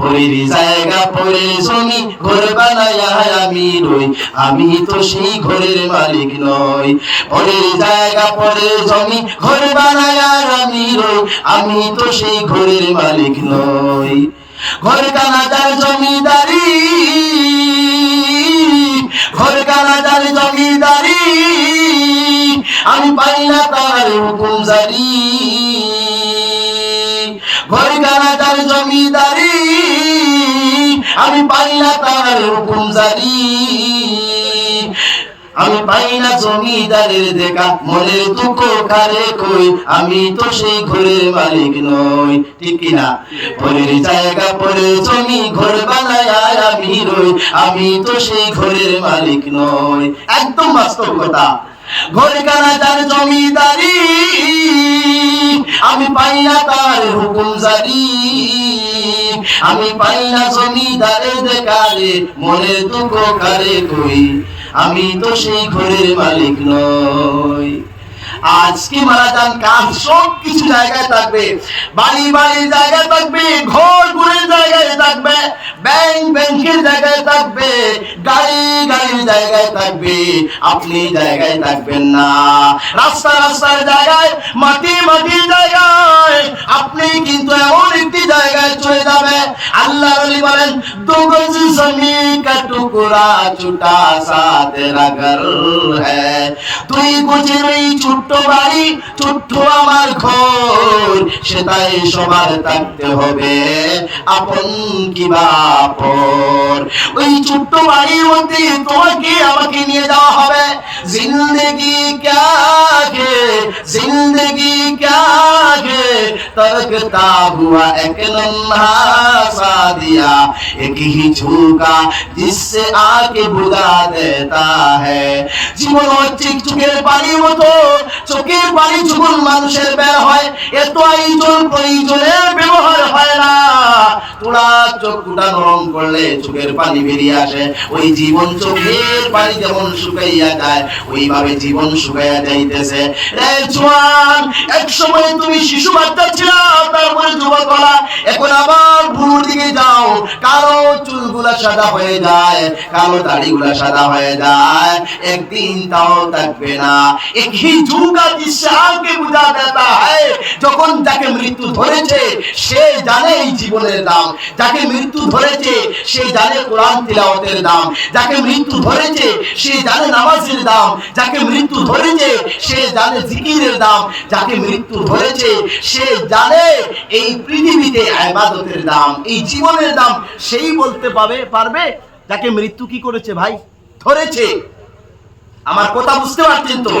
পরের জায়গা পরের জমি ঘর বানায়া আমি রই, আমি তো সেই ঘরের মালিক নই। পরের জায়গা পরের জমি ঘর বানায়া আমি রই, আমি তো সেই ঘরের মালিক নই। ঘর কানাদার জমিদারি, ঘর কানাদার জমিদারি, আমি পাই না তার হুকুম জারি। ঘর কানাদার জমিদারি, আমি পাই না তার হুকুম জারি। আমি পাই না জমিদারের দেখা, মনের দুঃখ কারে কই, আমি তো সেই ঘরের মালিক নই। ঠিক কিনা? পরের জায়গা পরের জমি ঘর বানায়া আমি রই, আমি তো সেই ঘরের মালিক নই। একদম বাস্তব কথা। ঘর কানাদার জমিদারি, আমি পাই না তার হুকুম জারি। আমি পাই না জমিদারের দেখা রে, মনের দুঃখ কারে কই, আমি তো সেই ঘরের মালিক নই। আজকে মারা যান কাজ সব কিছু জায়গায় থাকবে, বাড়ি বাড়ির জায়গায় থাকবে, ঘর ঘরের জায়গায় থাকবে, ব্যাংক ব্যাংকের জায়গায় থাকবে, গাড়ি গাড়ির জায়গায় থাকবে, আপনি জায়গায় থাকবেন না। রাস্তা রাস্তার জায়গায়, মাটি মাটির জায়গায়, আপনি কিন্তু এমন একটি জায়গায় চলে যাবে, আল্লাহ ওলি বলেন, দো গজ জমিন কা টুকরা ছোটা সা তেরা ঘর হ্যায়। দুই গজের এই ছোট্ট বাড়ি, ছোট্ট আমার ঘর, সেটাই সবার থাকতে হবে, আপন কি বাপর। ওই ছোট্ট বাড়ির মধ্যে তোমাকে আমাকে নিয়ে যাওয়া হবে। জিন্দগি ক্যা হে, জিন্দগি ক্যা হে, তরকতা হুয়া এক লম্हा सा दिया, एक ही झोंका जिससे आके बुझा देता है। জীবন হচ্ছে চোখের পানির মতো, চোখের পানি যখন মানুষের বের হয়, এত আয়োজন প্রয়োজনের ব্যবহার হয় না। তোরা চোখটা নরম করলে চোখের পানি বেরিয়ে আসে। ওই জীবন চোখের পানি যেমন শুকাইয়া যায়, ওইভাবে জীবন শুকাইয়া যাইতেছে। রে জওয়ান, এক সময় তুমি শিশু বাচ্চা ছিলা, তারপরে যুবক হলা, এখন আবার বুড়োর দিকে যাও, কালো চুলগুলা সাদা হয়ে যায়, কালো দাড়িগুলা সাদা হয়ে যায়, একদিন তাও থাকবে না। এক হি ঝুঁকা জিসসে আকে বুঝা দেতা হয়। যখন যাকে মৃত্যু ধরেছে সে জানে এই জীবনের দাম, যাকে মৃত্যু ধরেছে সে জানে কোরআন তিলাওয়াতের দাম, যাকে মৃত্যু ধরেছে সে জানে নামাজের দাম, যাকে মৃত্যু ধরেছে সে জানে জিকিরের দাম, যাকে মৃত্যু ধরেছে সে জানে এই পৃথিবীতে ইবাদতের দাম, এই জীবনের দাম সেই বলতে পারবে যাকে মৃত্যু কি করেছে ভাই, ধরেছে। আমার কথা বুঝতে পারছেন তো?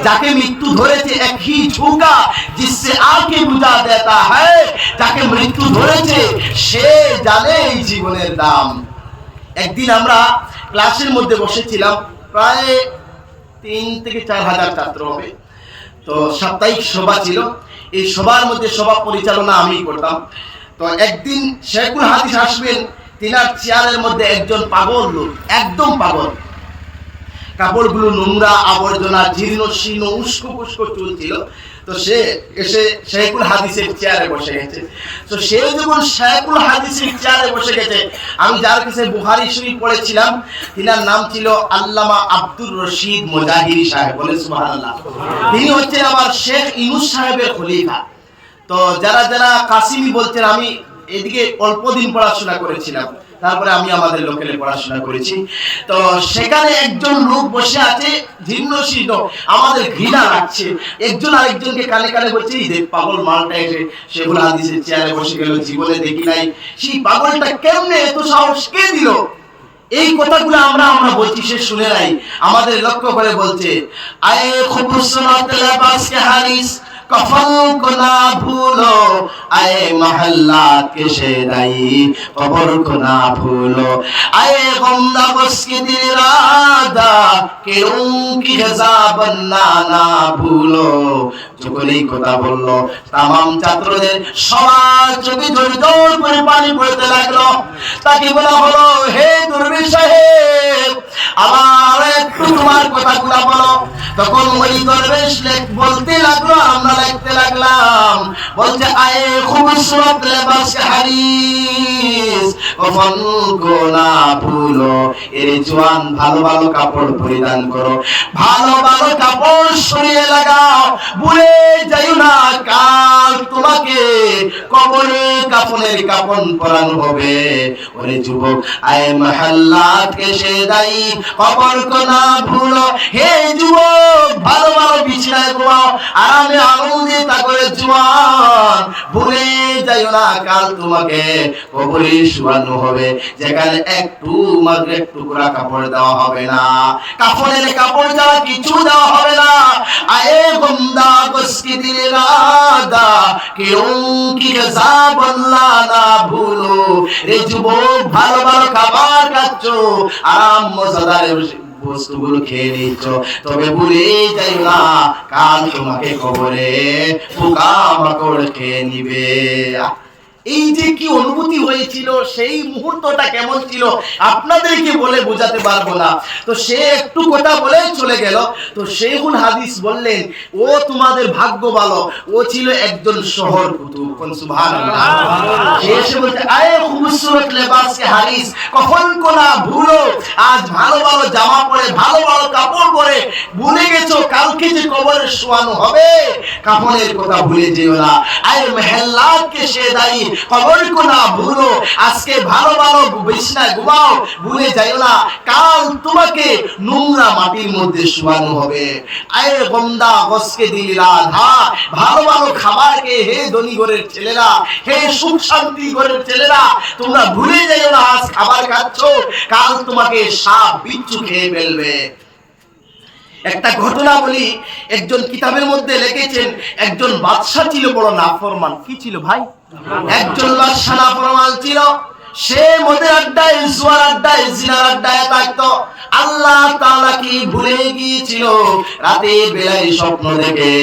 যাকে মৃত্যু ধরেছে, এক হি ঝুঁকা জিসসে আকে বুঝা দেতা হয়, যাকে মৃত্যু ধরেছে সে জানে এই জীবনের দাম। একদিন আমরা ক্লাসের মধ্যে বসেছিলাম, প্রায় 3 থেকে 4 হাজার ছাত্র হবে। তো সাপ্তাহিক সভা ছিল, এই সভার মধ্যে সভা পরিচালনা আমি করতাম। তো একদিন শেখুল হাদিস আসবেন, তিনার চেয়ারের মধ্যে একজন পাগল লোক, একদম পাগল, কাপড়গুলো নোংরা, আবর্জনা, জীর্ণ শীর্ণ, উস্কো পুস্কো চুল ছিল। তো সে এসে শেখুল হাদিসের চেয়ারে বসে গেছে। তো সে যখন শেখুল হাদিসের চেয়ারে বসে গেছে, আমি যার কাছে বুখারী শরীফ পড়েছিলাম, তিনার নাম ছিল আল্লামা আব্দুর রশিদ মুজাহিরি সাহেব, বলে সুবহানাল্লাহ। তিনি হচ্ছেন আমার শেখ ইউনূস সাহেবের খলিফা। তো যারা যারা কাসিমি বলছেন, আমি এদিকে অল্প দিন পড়াশোনা করেছিলাম, তারপরে আমি আমাদের লোকেলে পড়াশোনা করেছি। তো সেখানে একজন লোক বসে আছে, জীর্ণ শীর্ণ, আমাদের ঘৃণা লাগছে। একজন আরেকজনকে কানে কানে বলছে, এই দেখ পাগল মালটা এসে শেখুল হাদিসের চেয়ারে বসে গেল, জীবনে দেখি নাই। সেই পাগলটা কেমনে, এত সাহস কে দিল? এই কথাগুলো আমরা বলছি, সে শুনে নাই। আমাদের লক্ষ্য করে বলছে, আয়ে খুবসুরত লিবাস কে হারিস, कफन को ना भूलो, आए महल्ला के शेराई, कब्र को ना भूलो, आए गमनगस के दिल रादा, के उनकी गजा बनना ना भूलो। যখন এই কথা বললো, তামাম ছাত্রদের সবার চোখে জোর জোর করে পানি পড়তে লাগলো। তাকে বলা হলো, হে দরবেশ সাহেব, আমার একটু তোমার কথাগুলো বলো। তখন ওই দরবেশ বলতে লাগলো, আমরা লিখতে লাগলাম। বলছে, আয়ে খুবসুরত লিবাস কে হারিস, কফন কো না ভুলো। এর জওয়ান ভালো ভালো কাপড় পরিধান করো, ভালো ভালো কাপড় শরীরে লাগাও, ভুলে যাইও না কাল তোমাকে কবরে কাফনের কাফন পরানো হবে। ওরে যুবক আয় মহল্লাত কে সেদাই কবর কো না ভুলো। হে যুবক ভালো ভালো বিছানায় ঘুমাও, আরামে আনন্দে থাকো জওয়ান, ভুলে যাইও না কাল তোমাকে কবরে শোয়ানো হবে, যেখানে একটু মাত্র এক টুকরা কাপড় দেওয়া হবে না, কাফনের কাপড় ছাড়া কিছু দেওয়া হবে না। আয়ে বন্দা কসকি দিল ইরাদা कि उनकी रज़ा बल्ला ना भूलो। রে যুবক ভালো ভালো খাবার খাচ্ছো, আরাম মজাদার বস্তুগুলো খেয়ে নিচ্ছ, তবে ভুলে যাইও না কাল তোমাকে কবরে পোকামাকড় খেয়ে নিবে। এই যে কি অনুভূতি হয়েছিল, সেই মুহূর্তটা কেমন ছিল আপনাদেরকে বলে বোঝাতে পারবো না। তো সে একটু কথা বলে চলে গেল। তো শেখুল হাদিস বললেন, ও তোমাদের ভাগ্য ভালো, ও ছিল একজন শহর কুতুব। কোন সুবহানাল্লাহ। সে বলতে আয়ে খুবসুরত লেবাস কে হারিস কখন কো না ভুলো। আজ ভালো ভালো জামা পরে, ভালো ভালো কাপড় পরে ভুলে গেছো কালকে যে কবরে শোয়ানো হবে, কাফনের কথা ভুলে যেও না। আয়ে মেহল্লাত কে সেদাই কবর কো না ভুলো। আজকে ভালো ভালো বিছানায় ঘুমাও, ভুলে যাইও না কাল তোমাকে নোংরা মাটির মধ্যে শোয়ানো হবে। আয়ে বন্দা গসকে দিল রাধা, ভালো ভালো খাবারকে হে ধনী ঘরের ছেলেরা, হে সুখ শান্তি ঘরের ছেলেরা, তোমরা ভুলে যাইও না আজ খাবার খাচ্ছো, কাল তোমাকে সাপ বিচ্ছু খেয়ে ফেলবে। একটা ঘটনা বলি, একজন কিতাবের মধ্যে লিখেছেন, একজন বাদশা ছিল বড় নাফরমান। কি ছিল ভাই? একজন বাদশা নাফরমান ছিল। সে মদের আড্ডায়, জুয়ার আড্ডায়, জিনার আড্ডায় থাকতো। আল্লাহ তাআলা কি ভুলে গিয়েছিল, রাতের বেলায় স্বপ্ন দেখে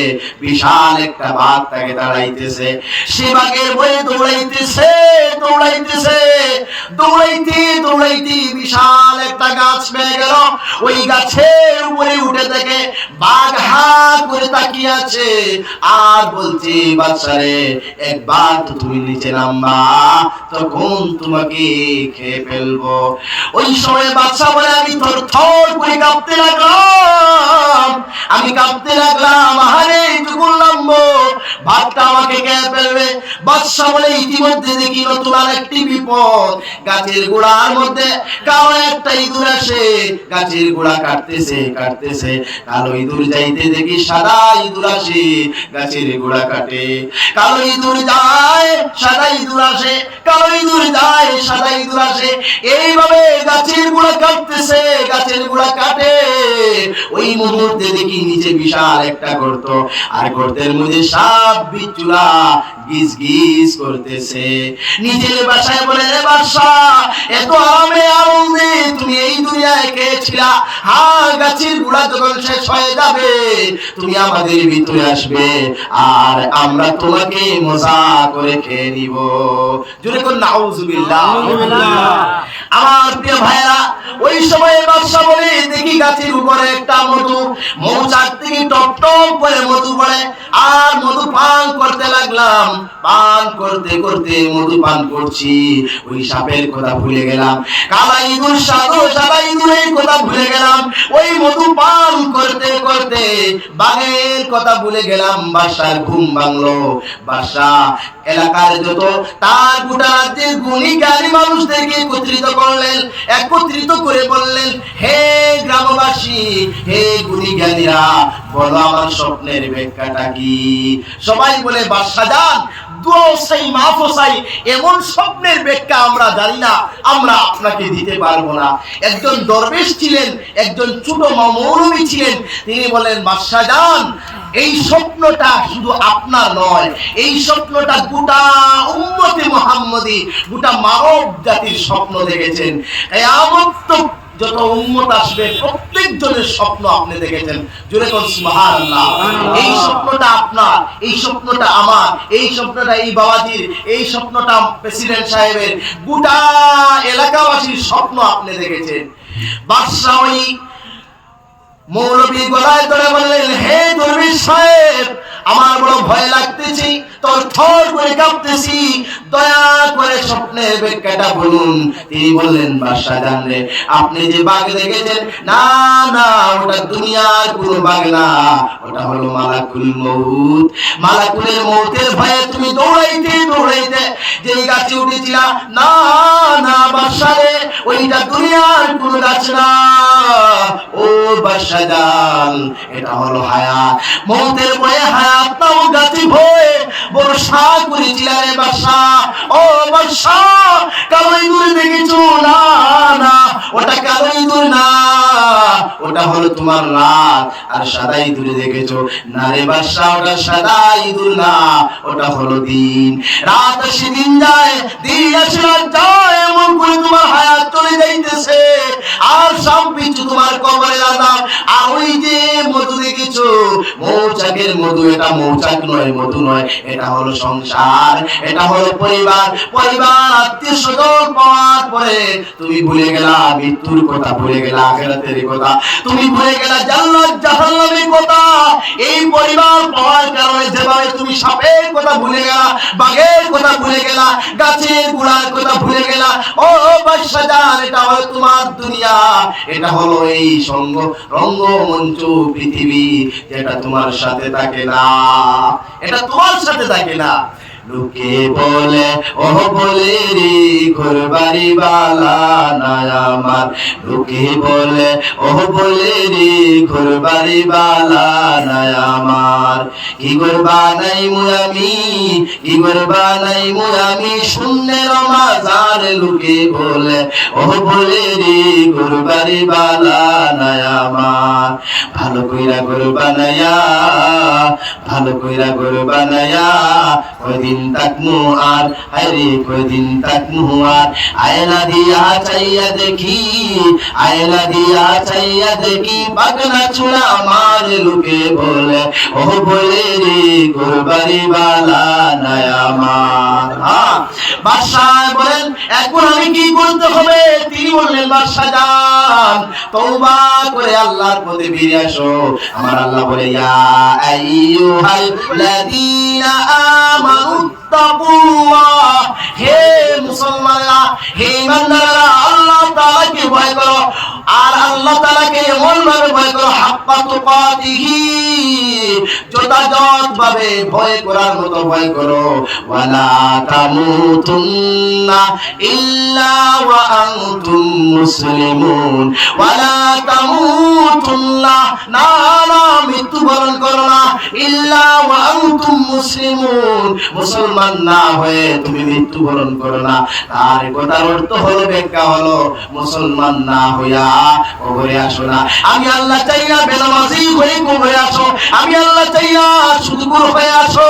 বিশাল একটা বাঘ তাকে দাঁড়াইতেছে। সে বাঘের ভয়ে দৌড়াইতেছে দৌড়াইতেছে, দৌড়াইতে দৌড়াইতে বিশাল একটা গাছ পেয়ে গেল। ওই গাছের উপরে উঠে দেখে বাঘ হা করে তাকিয়ে আছে আর বলছে, বাদশারে একবার তো তুমি নিচে নামবা, তখন তোমাকে খেয়ে ফেলবো। ওই সময় বাদশা বলে, আমি থরথর করে কাঁপতে লাগলাম, আমি কাঁপতে লাগলাম, আহারে যখন নামবো ভাতটা আমাকে খেয়ে ফেলবে। বাদশা বলে, ইতিমধ্যে দেখি নতুন আরেকটি বিপদ। গাছের গোড়ার মধ্যে কালো একটা ইঁদুর আসে, গাছের গোড়া কাটতেছে কাটতেছে, কালো ইঁদুর যাইতে দেখি সাদা ইঁদুর আসে, গাছের গোড়া কাটে। কালো ইঁদুর যায়, সাদা ইঁদুর আসে, কালো ইঁদুর যায়, সাদা ইঁদুর আসে। এইভাবে গাছের গোড়া কাটতেছে, গাছের গোড়া কাটে। ওই মুহূর্তে দেখি নিচে বিশাল একটা গর্ত, আর গর্তের মধ্যে সাপ বিচ্ছুরা গিজ গিজ করতেছে। নিজের বাসায় বলে, রে বাদশা, এত আরামে আনন্দে তুমি এই দুনিয়ায় খেয়েছিলা, হ্যাঁ গাছের গোড়া যখন শেষ হয়ে যাবে তুমি আমাদের ভিতরে আসবে, আর আমরা তোমাকে মজা করে খেয়ে নিব। জোরে কোন নাউজুবিল্লাহ। আমার প্রিয় ভাইরা, ওই সময় বাদশা বলে, দেখি গাছের উপরে একটা মধু, মৌচাক থেকে টপ টপ করে মধু পড়ে, আর মধু পান করতে লাগলাম। পান করতে করতে মধু পান করছি, ওই সাপের কথা ভুলে গেলাম, কালা ইঁদুর সাদা ইঁদুরের কথা ভুলে গেলাম, ওই মধু পান করতে করতে বাঘের কথা ভুলে গেলাম। বাদশার ঘুম ভাঙলো। বাদশা এলাকার যত তার গোটা রাজ্যের গুণী জ্ঞানী মানুষদেরকে একত্রিত করলেন, একত্রিত করে বললেন, হে গ্রামবাসী, হে গুণী জ্ঞানীরা, বলো আমার স্বপ্নের ব্যাখ্যাটা কি? সবাই বলে, বাদশা জান, দোসাই মাফসাই, এমন স্বপ্নের ব্যাখ্যা আমরা জানি না, আমরা আপনাকে দিতে পারবো না। একজন দরবেশ ছিলেন, একজন ছোট মৌলবী ছিলেন, তিনি বলেন, বাদশা জান, এই স্বপ্নটা শুধু আপনার নয়, এই স্বপ্নটা গোটা উম্মতে মুহাম্মদী, গোটা মানব জাতির স্বপ্ন দেখেছেন। কিয়ামত যত উম্মত আসবে প্রত্যেকজনের স্বপ্ন আপনি দেখেছেন। জোরে কোন সুবহানাল্লাহ। এই স্বপ্নটা আপনার, এই স্বপ্নটা আমার, এই স্বপ্নটা এই বাবাজির, এই স্বপ্নটা প্রেসিডেন্ট সাহেবের, গোটা এলাকাবাসীর স্বপ্ন আপনি দেখেছেন। বাদশা ওই মৌলবী গলায় ধরে বললেন, হে দরবেশ সাহেব, আমার বড় ভয় লাগতেছে, তোর থর করে কাঁপতেছি, দয়া করে স্বপ্নের ব্যাখ্যাটা বলুন। তিনি বললেন, বাদশা জানলে আপনি যে বাঘ দেখেছেন, না না, ওটা দুনিয়ার কোনো বাঘ না, ওটা হলো মালাকুল মউত। মালাকুলের মউতের ভয়ে তুমি দৌড়াইতে দৌড়াইতে যে গাছে উঠেছিলা, না না বাদশা রে, ওইটা দুনিয়ার কোনো গাছ না, ও বাদশা জান, এটা হলো হায়াত। মউতের ভয়ে হায়াত নাও গাছে ভয়ে ভরসা করেছিলা রে বাদশা। ও বাদশা, কালো ইঁদুর দেখেছো? না না, ওটা কালো ইঁদুর না, ওটা হলো তোমার রাত। আর সাদা ইঁদুর দেখেছো? না রে বাদশা, ওটা সাদা ইঁদুর না, ওটা হলো দিন। রাত আসে দিন যায়, দিন আসে রাত যায়, এমন করে তোমার হায়াত চলে যাইতেছে। আর সব পিছু তোমার কবরে আযাব। আর ওই যে মধু দেখেছো, মৌচাকের মধু, এটা মৌচাক নয়, মধু নয়, এটা হলো সংসার, এটা হলো পরিবার। পরিবার আত্মীয় স্বজন পাওয়ার পরে তুমি ভুলে গেলা মৃত্যুর কথা, ভুলে গেলা আখিরাতের কথা, তুমি ভুলে গেলা জান্নাত জাহান্নামের কথা। এই পরিবার পাওয়ার কারণে যেভাবে তুমি সাপের কথা ভুলে গেলা, বাঘের কথা ভুলে গেলা, গাছের গোড়ার কথা ভুলে গেলা, ও বাদশা জান, এটা হলো তোমার দুনিয়া, এটা হলো এই সঙ্গ রঙ্গমঞ্চ পৃথিবী, যেটা তোমার সাথে থাকে না, এটা তোমার সাথে থাকে না। লোকে বলে ও বলে রে ঘর বাড়ি বালা নাই আমার, লোকে বলে ও বলে রে ঘর বাড়ি বালা নাই আমার। কি করবা নাই আমি, কি করবা নাই আমি, শূন্যের মাঝার লোকে বলে ও বলে রে ঘর বাড়ি বালা নাই আমার। ভালো কইরা ঘর বানায়া, ভালো কইরা ঘর বানায়া, কয়দিন তাকমু আর, আরে কয়দিন তাকমু আর, আয়না দিয়া চাইয়া দেখি, আয়না দিয়া চাইয়া দেখি, বাগনা ছুড়া আমার লোকে বলে ও বলে রে ঘর বাড়ি বালা নাই আমার। বাদশা বলেন, এখন আমি কি করতে হবে? তিনি বললেন, বাদশা জান, তওবা করে আল্লাহর পথে ফিরে আসো। আমার আল্লাহ বলে, ইয়া আইয়ুহাল লাযীনা আমানু তাকুল্লাহ, হে মুসলমানেরা, হে ইমানদারেরা, আল্লাহ তাআলাকে ভয় করো। আর আল্লাহ তাআলাকে এমন ভাবে ভয় করো, হাক্কা তুকাতিহি, যথাযথ ভাবে ভয় করার মতো ভয় করো। ওয়ালা তামুতুন্না ইল্লা ওয়া আনতুম মুসলিমুন, ওয়ালা তামুতুন্না, না না, মৃত্যুবরণ করো না, ইল্লা ওয়া আনতুম মুসলিমুন, মুসলমান না হয়ে তুমি মৃত্যুবরণ করো না। তার কথার অর্থ হলো, ব্যাখ্যা হলো, মুসলমান না হইয়া কবরে আসো না। আমি আল্লাহ চাই না বেনামাজি হয়ে কবরে আসো, আমি আল্লাহ চাই না সুদখোর হয়ে আসো,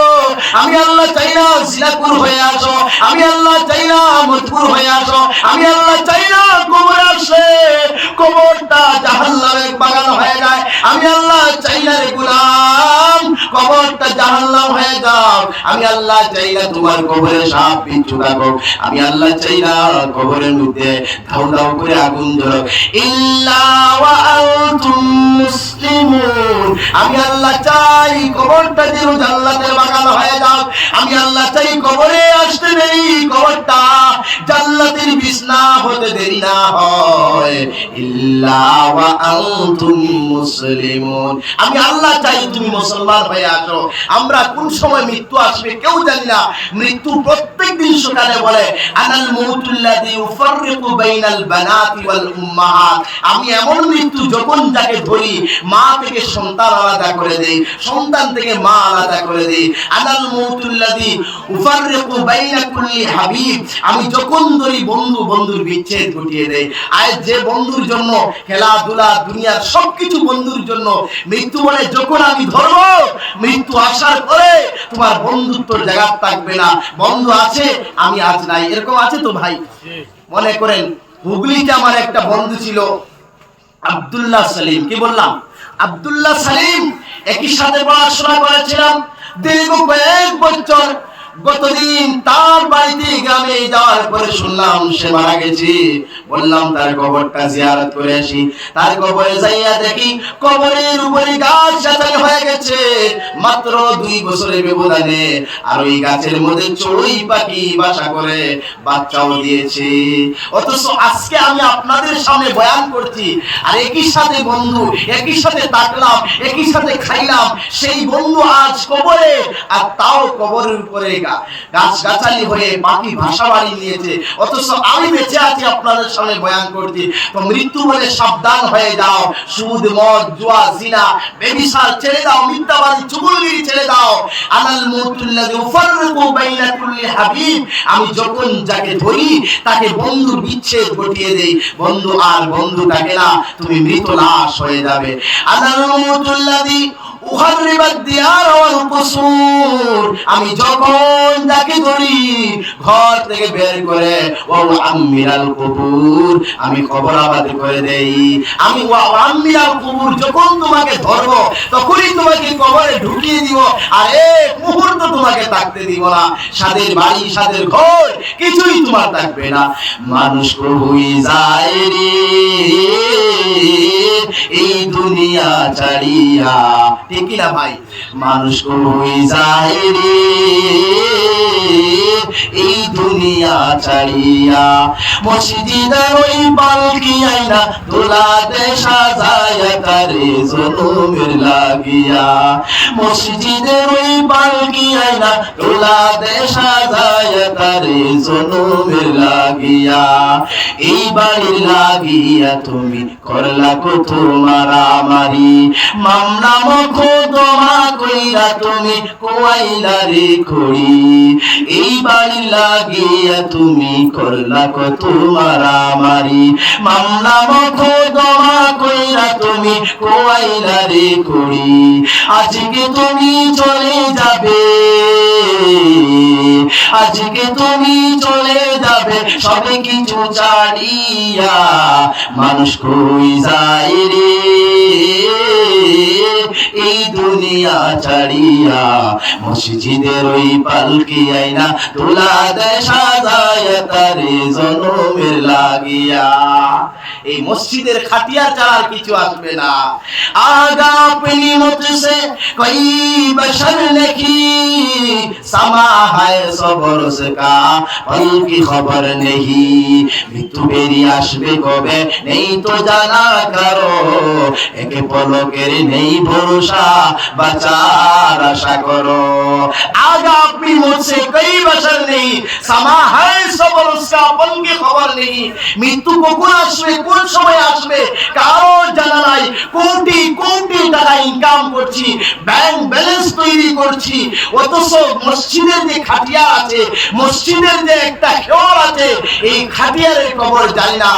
আমি আল্লাহ চাই না জিনাখোর হয়ে আসো, আমি আল্লাহ চাই না মদখোর হয়ে আসো, আমি আল্লাহ চাই না কবরে আসে কবরটা জাহান্নামের বাগান হয়ে যায়। আমি আল্লাহ চাই না রে গোলাম কবরটা জাহান্নাম হয়ে যাও। আমি আল্লাহ চাই না তোমার কবরে সাপ বিচ্ছু থাকুক, আমি আল্লাহ চাই না কবরের মধ্যে ধাউ ধাউ করে আগুন জ্বলুক। ইল্লা ওয়া আনতুম মুসলিমুন, আমি আল্লাহ চাই কবরটা যেন জান্নাতের বাগান হয়ে যাও। আমি আল্লাহ চাই কবরে আসতে দেরি, কবরটা জান্নাতের বিছনা হতে দেরি না হয়। ইল্লা ওয়া আনতুম মুসলিমুন, আমি আল্লাহ চাই তুমি মুসলমান হয়ে আসো। আমরা কোন সময় মৃত্যু আসবে কেউ জানি না। মৃত্যু প্রত্যেকদিন সকালে বলে, আনাল মাউতুল্লাযী ইউফাররিকু বাইনাল বানাতি ওয়াল উম্মাহাত, আমি এমন মৃত্যু যখন যাকে ধরি মা থেকে সন্তান আলাদা করে দেই, সন্তান থেকে মা আলাদা করে দেই। আনাল মাউতুল্লাযী ইউফাররিকু বাইনা কুল্লি হাবিব, আমি যখন ধরি বন্ধু বন্ধুর বিচ্ছেদ ঘটিয়ে দেই। আর যে বন্ধুর জন্য খেলাধুলা দুনিয়ার সবকিছু বন্ধুর জন্য, মৃত্যু বলে যখন আমি ধরবো, মৃত্যু আসার পরে তোমার বন্ধুত্বর জায়গা থাকবে না। বন্ধু আছে, আমি আজ নাই, এরকম আছে তো ভাই? মনে করেন হুগলিতে আমার একটা বন্ধু ছিল আব্দুল্লাহ সালিম, কি বললাম? আব্দুল্লাহ সালিম, একই সাথে পড়াশোনা করেছিলাম দীর্ঘ কয়েক বছর। গতদিন তার বাড়িতে গ্রামে যাওয়ার পরে শুনলাম সে মারা গেছে। বললাম তার কবরটা জিয়ারত করে আসি। তার কবরে যাইয়া দেখি কবরের উপরে গাছ গাছালি হয়ে গেছে মাত্র 2 বছরের ব্যবধানে। আর ওই গাছের মধ্যে চড়ুই পাখি বাসা করে বাচ্চাও দিয়েছে। অথচ আজকে আমি আপনাদের সামনে বয়ান করছি, আর একই সাথে বন্ধু, একই সাথে তাকলাম, একই সাথে খাইলাম, সেই বন্ধু আজ কবরে, আর তাও কবরের উপরে গাছ গাছালি হয়ে পাখি ভাষা বাড়ি নিয়েছে। অথচ আমি বেঁচে আছি আপনাদের সামনে বয়ান করছি। তো মৃত্যু বলে সাবধান হয়ে যাও। সুদ, মদ, জুয়া, জিনা, ব্যভিচার ছেড়ে দাও, মিথ্যাবাদী, চুগলগিরি ছেড়ে দাও। আনাল মাউতুল্লাযী উফাররিকু বাইনা কুল্লি হাবিব, আমি যখন যাকে ধরি তাকে বন্ধু বিচ্ছেদ ঘটিয়ে দেই। বন্ধু আর বন্ধু থাকে না, তুমি মৃত লাশ হয়ে যাবে। আনাল মাউতুল্লাযী উহারিবাদ দিয়ার ওয়াল কুসুর, আমি যখন যাকে ধরি ঘর থেকে বের করে ওয়া আমিরাল কুবুর, আমি কবর আবাদ করে দেই। আমি ওয়া আমিরাল কুবুর, যখন তোমাকে ধরব তখনই তোমাকে কবরে ঢুকিয়ে দিব, আর এক মুহূর্ত তোমাকে থাকতে দিব না। সাদের বাড়ি, সাদের ঘর কিছুই তোমার থাকবে না। মানুষ কই যায় রে এই দুনিয়া ছাড়িয়া, ঠিক না ভাই? মানুষ কই যায় রে এই দুনিয়া ছাড়িয়া, মসজিদের ওই পালকি আইনা দোলা দে সাজায়া তারে জনমের লাগিয়া। মসজিদের ওই পালকি আইনা দোলা দে সাজায়া তারে জনমের লাগিয়া। এই বাড়ির লাগিয়া তুমি করলা কত মারামারি, মামলা মোকদ্দমা কইরা তুমি কোয়াইলা রে খড়ি। এই বাড়ি লাগিয়া তুমি করলা কত মারামারি, মামলা মোকদ্দমা কইরা তুমি কোয়াইলা রে খড়ি। আজকে তুমি চলে যাবে, আজকে তুমি চলে যাবে সবে কিছু ছাড়িয়া। মানুষ কই যায় রে এই দুনিয়া ছাড়িয়া, মসজিদের ওই পালকি আইনা দোলা দেয় সাজায়া তারে জনমের লাগিয়া। এই মসজিদের খাটিয়া ছাড়া কিছু আসবে না। আগা अपनी मौत से कोई बशर नहीं, समा है सबर का पल की खबर नहीं। মৃত্যু বেরিয়ে আসবে কবে নেই তো জানা কারো, একে পলকের নেই ভরসা, বাঁচার আশা করো। আগা अपनी मौत से कोई बशर नहीं, समा है सबर का पल की खबर नहीं। মৃত্যু কখন আসবে, কোন সময় আসবে কারো জানা নাই। কোটি কোটি টাকা ইনকাম করছি, ব্যাংক ব্যালেন্স তৈরি করছি, অথচ মসজিদের যে খাটিয়া আছে, মসজিদের যে একটা খেয়াল আছে, এই খাটিয়ারের কবর জানি না।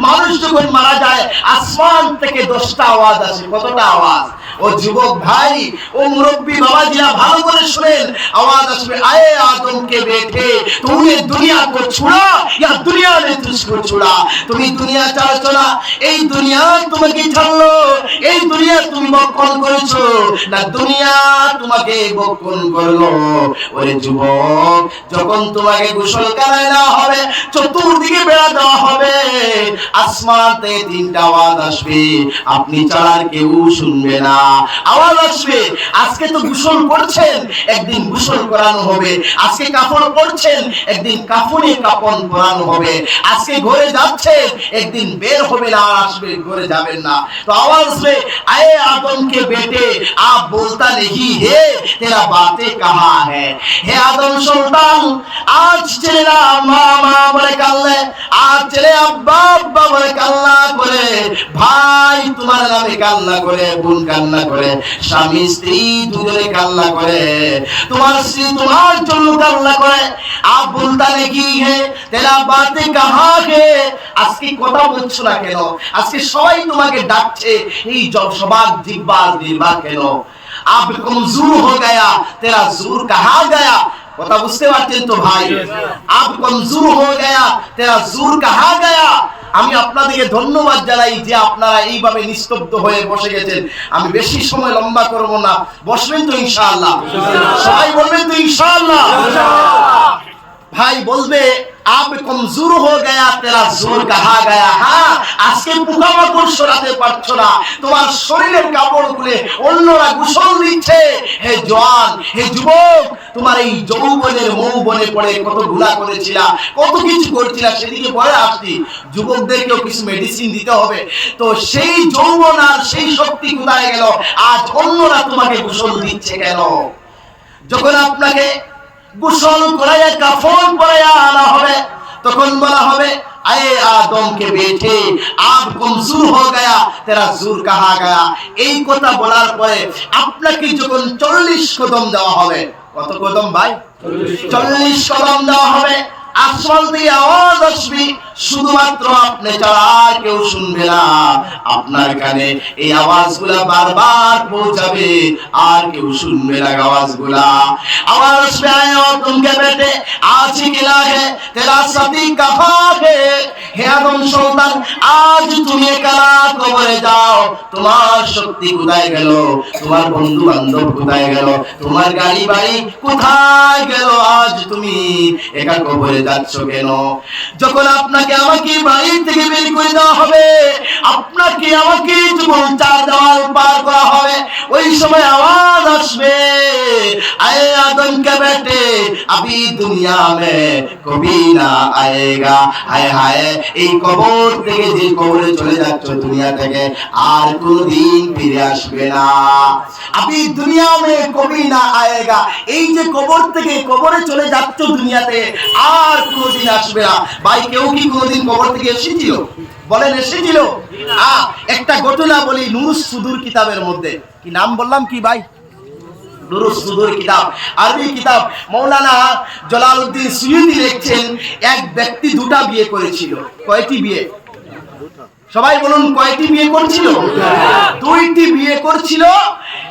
মানুষ যখন মারা যায় আসমান থেকে 10টা আওয়াজ আসে। কতটা আওয়াজ? ও যুবক ভাই, ও মুরব্বী বাবাজিরা ভালো করে শুনেন, आवाज আসবে, आए आदम के बेटे तूने दुनिया को छोड़ा या दुनिया ने तुझको छोड़ा। তুমি দুনিয়া ছাড়ছো না, এই দুনিয়া তোমাকে ছাড়লো। এই দুনিয়া তুমি বক্ষণ করেছো না, দুনিয়া তোমাকে বক্ষণ করলো। ওরে যুবক, যখন তোমাকে গোসলখানায় নেওয়া হবে, চতুর্দিকে বেড়া দেওয়া হবে, আসমান থেকে 3টা আওয়াজ আসবে, আপনি ছাড়ার কেউ শুনবে না। আওয়াজ আসবে, আজকে তো গোসল করছেন, একদিন গোসল করানো হবে। আজকে কাফন পরছেন, একদিন কাফনে কাফন পরানো হবে। আজকে ঘরে যাচ্ছেন, একদিন বের হবে না, আসবে ঘরে যাবেন না। তো आवाज আসবে, आए आदम के बेटे आप बोलता नहीं है, तेरा बातें कहाँ है। হে আদম সন্তান, আজ ছেলেরা মা মা বলে কাঁদলে, আজ ছেলে আব্বা আব্বা বলে কান্না করে, ভাই তোমার নামে কান্না করে, বোন কান্না করে, স্বামী স্ত্রী দুজনে কান্না করে, তোমার স্ত্রী তোমার জন্য কান্না করে। আপ বলতা নাকি হে তেরা বাতে কাহা হে। আজকে কথা বলছো না কেন? আজকে সবাই তোমাকে ডাকছে, এই সবার জিহ্বা নির্বাক কেন? আপ কমজোর হয়ে গয়া, তেরা জোর কাহা গয়া। কথা বুঝতে পারছেন তো ভাই? আপ কমজোর হয়ে গয়া, তেরা জোর কাহা গয়া। আমি আপনাদেরকে ধন্যবাদ জানাই যে আপনারা এইভাবে নিস্তব্ধ হয়ে বসে গেছেন। আমি বেশি সময় লম্বা করব না, বসবেন তো ইনশাআল্লাহ? সবাই বলবেন তো ইনশাআল্লাহ? ভাই বলবে আব কমজোর হো গয়া তেরা জোর কাহা গয়া। হ্যাঁ, আজকে পোকামাকড় সরাতে পারছো না, তোমার শরীরের কাপড় খুলে অন্যরা গোসল দিচ্ছে। হে জওয়ান, হে যুবক, তোমার এই যৌবনের মৌবনে পড়ে কত গুনাহ করেছিলা, কত কিছু করছিলা, সেদিকে পরে আসছি। যুবকদেরকেও কিছু মেডিসিন দিতে হবে, তো সেই যৌবন আর সেই শক্তি কোথায় গেল? আজ অন্যরা তোমাকে গোসল দিচ্ছে কেন? যখন আপনাকে গোসল করাইয়া কাফন পরাইয়া আনা হবে, তখন বলা হবে আয়ে আদম কে বেটে আব কমজোর হো গয়া তেরা জোর কাহা গয়া। এই কথা বলার পরে আপনাকে যখন 40 কদম দেওয়া হবে, কত কদম ভাই? 40 কদম দেওয়া হবে। আসমান থেকে আওয়াজ আসবে, শুধুমাত্র আপনি ছাড়া আর কেউ শুনবে না। আপনার কানে এই আওয়াজগুলা বারবার পৌঁছাবে, আর কেউ শুনবে না আওয়াজগুলা। আওয়াজ আসবে আয়ে আদম কে বেটে আজ গিলা হে তেরা সাথী কাহা হে। হে আদম সন্তান, আজ তুমি একা কবরে যাও। তোমার শক্তি কোথায় গেল? তোমার বন্ধু বান্ধব কোথায় গেল? তোমার গাড়ি বাড়ি কোথায় গেল? আজ তুমি একা কবরে যাচ্ছ কেন? যখন আপনাকে আমাকে বাড়ি থেকে বের করে দেওয়া হবে, আপনাকে আমাকে যখন 4 দেওয়াল পার করা হবে, ওই সময় আওয়াজ আসবে আয়ে আদম কে বেটে अभी दुनिया में कभी ना आएगा। हाय हाय, এই কবর থেকে যে কবরে চলে যাচ্ছ দুনিয়া থেকে, আর কোনদিন ফিরে আসবে না। अभी दुनिया में कभी ना आएगा, এই যে কবর থেকে কবরে চলে যাচ্ছ দুনিয়াতে, আর কোনদিন আসবে না। ভাই, কেউ কি কোনদিন কবর থেকে এসেছিল? বলেন, এসেছিল? একটা ঘটনা বলি নুরুস সুদূর কিতাবের মধ্যে। কি নাম বললাম কি ভাই? নুরুস সুদূর কিতাব, আরবি কিতাব। মৌলানা জালালউদ্দিন সুয়ুতি লিখছেন, এক ব্যক্তি 2টা বিয়ে করেছিল। কয়টি বিয়ে? সবাই বলুন, কয়টি বিয়ে করেছিল? 2টি বিয়ে করেছিল।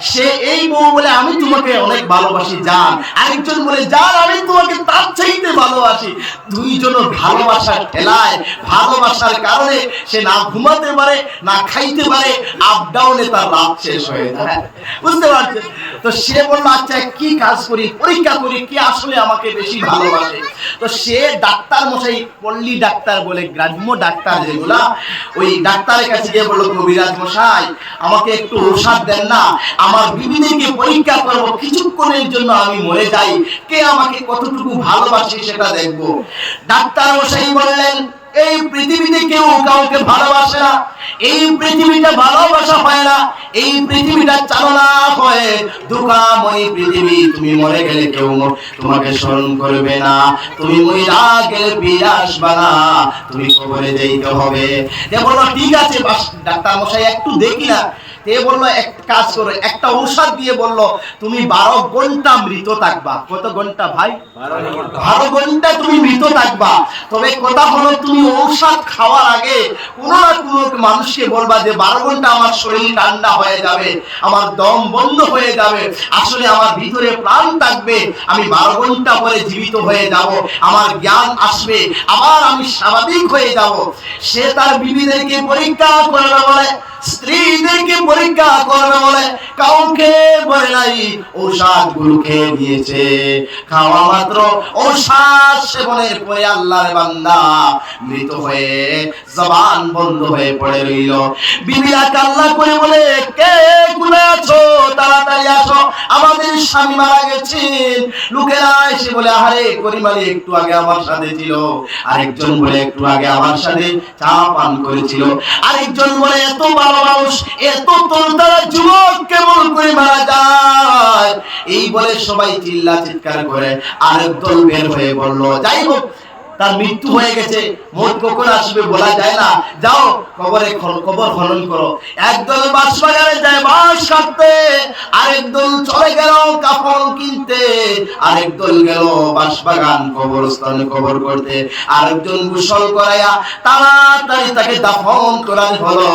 সে এই বউ বলে আমি তোমাকে অনেক ভালোবাসি জান, আরেকজন বলে জান আমি তোমাকে তার চাইতে ভালোবাসি। দুইজনের ভালোবাসার ঠেলায়, ভালোবাসার কারণে সে না ঘুমাতে পারে, না খাইতে পারে, আপ ডাউনে তার রাত শেষ হয়ে যায়। বুঝতে পারছেন? তো সে বলল আচ্ছা কি কাজ করি, পরীক্ষা করি কি আসলে আমাকে বেশি ভালোবাসে। তো সে ডাক্তার মশাই, পল্লী ডাক্তার বলে গ্রাম্য ডাক্তার যেগুলা, ওই ডাক্তারের কাছে গিয়ে বলল কবিরাজ মশাই আমাকে একটু ঔষধ দেন না, আমার বিবিদেরকে পরীক্ষা করব, কিছুক্ষণের জন্য আমি মরে যাই, কে আমাকে কতটুকু ভালোবাসে সেটা দেখব। ডাক্তার মশাই বললেন এই পৃথিবীতে কেউ কাউকে ভালোবাসে না, এই পৃথিবীটা ভালোবাসা হয় না, এই পৃথিবীটা চালনা হয় দুঃখময় পৃথিবী। তুমি মরে গেলে কেউ তোমাকে স্মরণ করবে না, তুমি মইরা গেলে ফিরে আসবে না, তুমি কবরে যেতে হবে। এ বলল ঠিক আছে ডাক্তার মশাই একটু দেখি না। তে বলল এক কাজ করো, একটা ঔষধ দিয়ে বলল তুমি 12 ঘন্টা মৃত থাকবা। কত ঘন্টা ভাই? 12 ঘন্টা তুমি মৃত থাকবা। তবে কথা হলো তুমি ঔষধ খাওয়ার আগে কোন না কোন মানুষকে বলবা যে 12 ঘন্টা আমার শরীর ঠান্ডা হয়ে যাবে, আমার দম বন্ধ হয়ে যাবে, আসলে আমার ভিতরে প্রাণ থাকবে, আমি 12 ঘন্টা পরে জীবিত হয়ে যাব, আমার জ্ঞান আসবে, আবার আমি স্বাভাবিক হয়ে যাব। সে তার বিবিদেরকে পরীক্ষা করবে বলে, স্ত্রীদেরকে পরীক্ষা করবে বলে, কাউকে বলে নাই, ঔষধ গুলো খেয়ে নিয়েছে। খাওয়া মাত্র ঔষধ সেবনের পরে আল্লাহর বান্দা মৃত হয়ে জবান বন্ধ হয়ে পড়ে রইল। বিবিরা কান্না করে বলে কে কোথায় আছো, তাড়াতাড়ি আসো, আমাদের স্বামী মারা গেছেন। লোকেরা এসে বলে আরে করিম আলী একটু আগে আমার সাথে ছিল, আরেকজন বলে একটু আগে আমার সাথে চা পান করেছিল, আরেকজন বলে এত ভালো মানুষ, এত তরতাজা যুবক কেমন করে মারা যায়। এই বলে সবাই চিল্লা চিৎকার করে আরেক দল বের হয়ে বলল যাই হোক তার মৃত্যু হয়ে গেছে, মত কখন আসবে বলা যায় না, যাও কবরে কবর খনন করো। একদল বাঁশবাগানে যায় বাঁশ কাটতে, আরেকদল চলে গেল কাফন কিনতে, আরেকদল গেল বাঁশবাগান কবরস্থানে কবর করতে, আরেকজন গোসল করাইয়া তাড়াতাড়ি তাকে দাফন করানো হলো।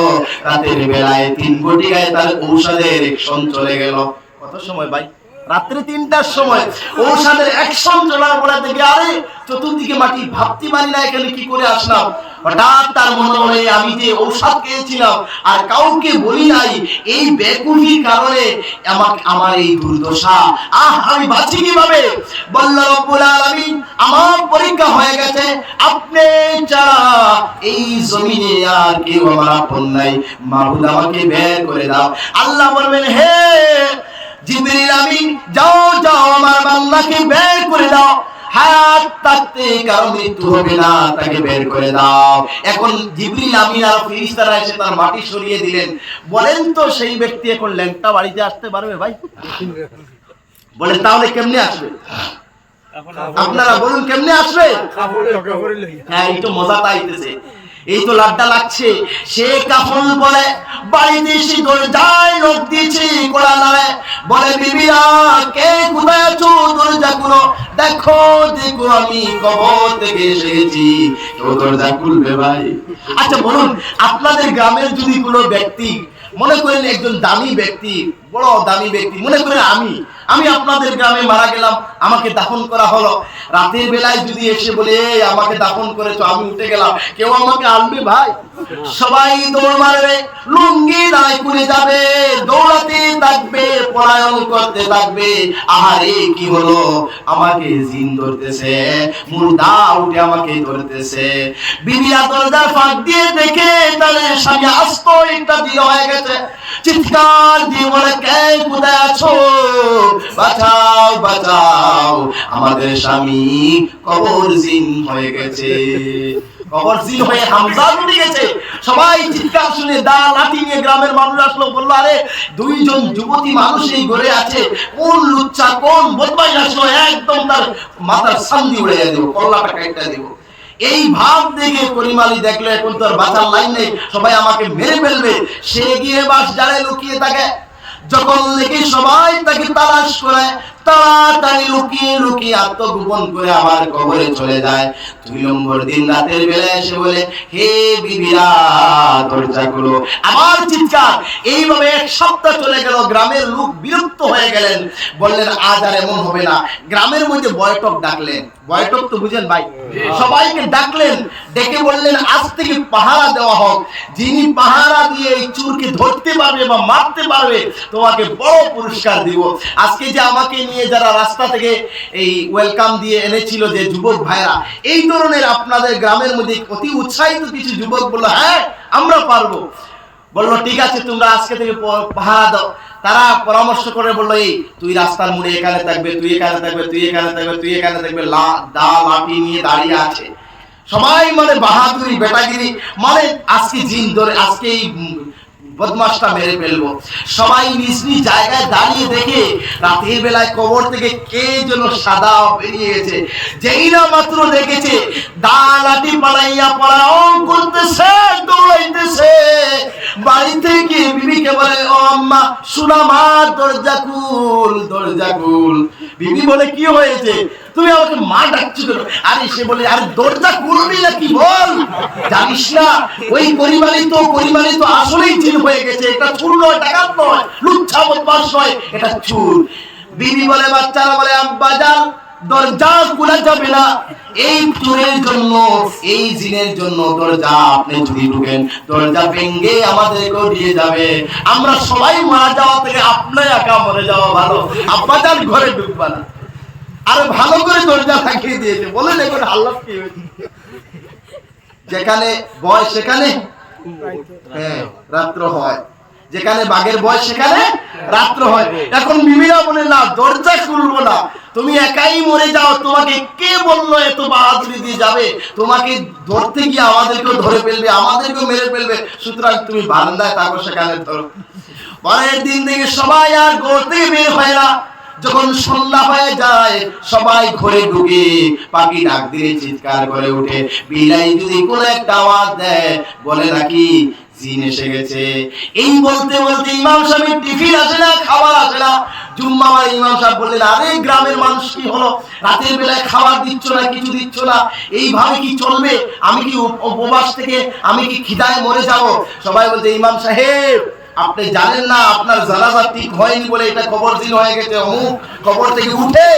রাতের বেলায় 3 ঘটিকায় তার ঔষধের অ্যাকশন চলে গেল। কত সময় ভাই? রাত্রে 3টার সময় ঔষধের অ্যাকশন চলার পরে দেখে আরে চতুর্দিকে মাটি, ভাবতে পারি না এখানে কি করে আসলাম। হঠাৎ তার মনে হলো আমি যে ঔষধ খেয়েছিলাম আর কাউকে বলি নাই, এই বেকুফির কারণে আমার এই দুর্দশা, আমি বাঁচি কিভাবে? বলল রব্বুল আলামিন আমার পরীক্ষা হয়ে গেছে, আপনি ছাড়া এই জমিনে আর কেউ আমার আপন নাই, মাবুদ আমাকে বের করে দাও। আল্লাহ বলবেন হে জিবরিল আমিন যাও যাও আমার বান্দাকে বের করে দাও, হায়াত থাকতে কারো মৃত্যু হবে না, তাকে বের করে দাও। এখন জিবরিল আমিন আর ফেরেশতারা এসে তার মাটি সরিয়ে দিলেন। বলেন তো সেই ব্যক্তি এখন ল্যাংটা বাড়িতে আসতে পারবে ভাই? বলেন তাহলে কেমনে আসবে? আপনারা বলুন কেমনে আসবে? হ্যাঁ এই তো মজা পাইতেছে, এই তো লাড্ডা লাগছে। সে কাফন বলে বাড়িতে এসে দরজায় লোক দিয়েছে, কোলা নাড়ে বলে বিবিরা কে কোথায় আছো, দরজা খুলো, দেখো দেখো আমি কবর থেকে এসেছি, কেউ দরজা খুলবে ভাই? আচ্ছা বলুন, আপনাদের গ্রামের যদি কোনো ব্যক্তি মনে করেন একজন দামি ব্যক্তি, বড় দামি ব্যক্তি, মনে করেন আমি আপনাদের গ্রামে মারা গেলাম, আমাকে দাফন করা হলো, রাতের বেলায় যদি এসে বলে আমাকে দাফন করেছো, আমি উঠে গেলাম, কেউ আমাকে আনবে ভাই? সবাই দৌড় মারবে, লুঙ্গি দায় করে যাবে, দৌড়াতে থাকবে, পলায়ন করতে থাকবে। আহারে কি হলো, আমাকে জিন ধরতেছে, মুর্দা উঠে আমাকে ধরতেছে। বিবিরা দরজার ফাঁক দিয়ে দেখে তাহলে স্বামী আস্ত একটা দিল হয়ে গেছে, চিৎকার দিয়ে বলে কে কোথায় আছো, বাঁচাও বাঁচাও, আমাদের স্বামী কবর জিন হয়ে গেছে, কবর জিন হয়ে হামজা উঠে গেছে। সবাই চিৎকার শুনে দা লাঠি নিয়ে গ্রামের মানুষ আসলো, বললো আরে দুইজন যুবতী মানুষ এই ঘরে আছে, কোন লুচ্চা কোন বদমাইশ আসলো, একদম তার মাথার সান্দি উড়ে দেবো, কল্লাটা কাইটা দেবো। এই ভাব দেখে করিম আলী দেখলো এখন তো আর বাঁচার লাইন নেই, সবাই আমাকে মেরে ফেলবে। সে গিয়ে বাস জালে লুকিয়ে থাকে, যখন দেখি সবাই তাকে তালাশ করে, তাড়াতাড়ি লুকিয়ে লুকিয়ে আত্মগোপন করে আবার কবরে চলে যায়। 2 নম্বর দিন রাতের বেলা এসে বলে হে বিবিরা দরজা খুলো, আবার চিৎকার। এইভাবে 1 সপ্তাহ চলে গেল, গ্রামের লোক বিরক্ত হয়ে গেলেন, বললেন আজ আর এমন হবে না। গ্রামের মধ্যে বৈঠক ডাকলেন, বৈঠক তো বুঝেন ভাই, সবাইকে ডাকলেন, ডেকে বললেন আজ থেকে পাহারা দেওয়া হোক, যিনি পাহারা দিয়ে এই চুরকে ধরতে পারবে বা মারতে পারবে তোমাকে বড় পুরস্কার দিব। আজকে যে আমাকে নিয়ে যারা রাস্তা থেকে এই ওয়েলকাম দিয়ে এনেছিল যে যুবক ভাইরা, এই ধরনের আপনাদের গ্রামের মধ্যে অতি উৎসাহিত কিছু যুবক বললো হ্যাঁ আমরা পারবো। বললো ঠিক আছে তোমরা আজকে থেকে পাহারা দাও। তারা পরামর্শ করে বললো এই তুই রাস্তার মোড়ে এখানে থাকবে, তুই এখানে থাকবে, তুই এখানে থাকবে, তুই এখানে থাকবে, দা লাঠি নিয়ে দাঁড়িয়ে আছে সবাই, মানে বাহাদুরি বেটাগিরি, মানে আজকে জিন ধরে আজকে এই বদমাশটা মেরে ফেলবো। সবাই নিজ নিজ জায়গায় দাঁড়িয়ে দেখে রাতের বেলায় কবর থেকে কে যেন সাদা বেরিয়ে গেছে। যেই না মাত্র দেখেছে দা লাঠি পালাইয়া পলায়ন করতেছে, দৌড়াইতেছে। বাড়িতে গিয়ে বিবিকে বলে ও আম্মা শোনা মা দরজা খুল, দরজা খুল। বিবি বলে কি হয়েছে, তুমি আমাকে মা ডাকছো কেন? আরে সে বলে আরে দরজা খুলবি না কি বল, জানিস না ওই পরিমাণে তো আসলেই জিন হয়ে গেছে, এটা চুর নয়, ডাকাত নয়, লুচ্ছা বদমাশ নয়, এটা চুর। বিবি বলে বাচ্চারা বলে আব্বা যান দরজা খোলা যাবে না, এই চোরের জন্য এই জিনের জন্য দরজা আপনি যদি ঢুকেন দরজা ভেঙে আমাদেরকেও দিয়ে যাবে, আমরা সবাই মারা যাওয়া থেকে আপনি একা মরে যাওয়া ভালো, আব্বা যান ঘরে ঢুকবা না। আরে ভালো করে দরজা লাগিয়ে দিয়েছে। বলেন এখন হাল্লা কি হয়েছে? যেখানে ভয় সেখানে রাত্র হয়, যেখানে বাঘের ভয় সেখানে রাত্র হয়। এখন বিবিরা বলে না দরজা খুলবো না, তুমি একাই মরে যাও, তোমাকে কে বললো এত বাহাদুরি দিয়ে যাবে, তোমাকে ধরতে গিয়ে আমাদেরকেও ধরে ফেলবে, আমাদেরকেও মেরে ফেলবে, সুতরাং তুমি বারান্দায় থাকো, সেখানে ধরো। পরের দিন থেকে সবাই আর ঘর থেকে বের হয় না। যখন সন্ধ্যা হয়ে যায় সবাই ঘরে ঢুকে পাখি ডাক দিয়ে চিৎকার করে উঠে, বিলাই যদি কোনো একটা আওয়াজ দেয় বলে নাকি জিন এসে গেছে। এই বলতে বলতে ইমাম সাহেবের টিফিন আসে না, খাবার আসে না। জুম্মাবার ইমাম সাহেব বললেন আরে গ্রামের মানুষ কি হলো, রাতের বেলায় খাবার দিচ্ছ না, কিছু দিচ্ছ না, এইভাবে কি চলবে? আমি কি উপবাস থেকে আমি কি খিদায় মরে যাব? সবাই বলতে ইমাম সাহেব আপনি জানেন না আপনার জানাজা ঠিক হয়নি বলে এটা কবর জিন হয়ে গেছে, অমুক কবর থেকে উঠে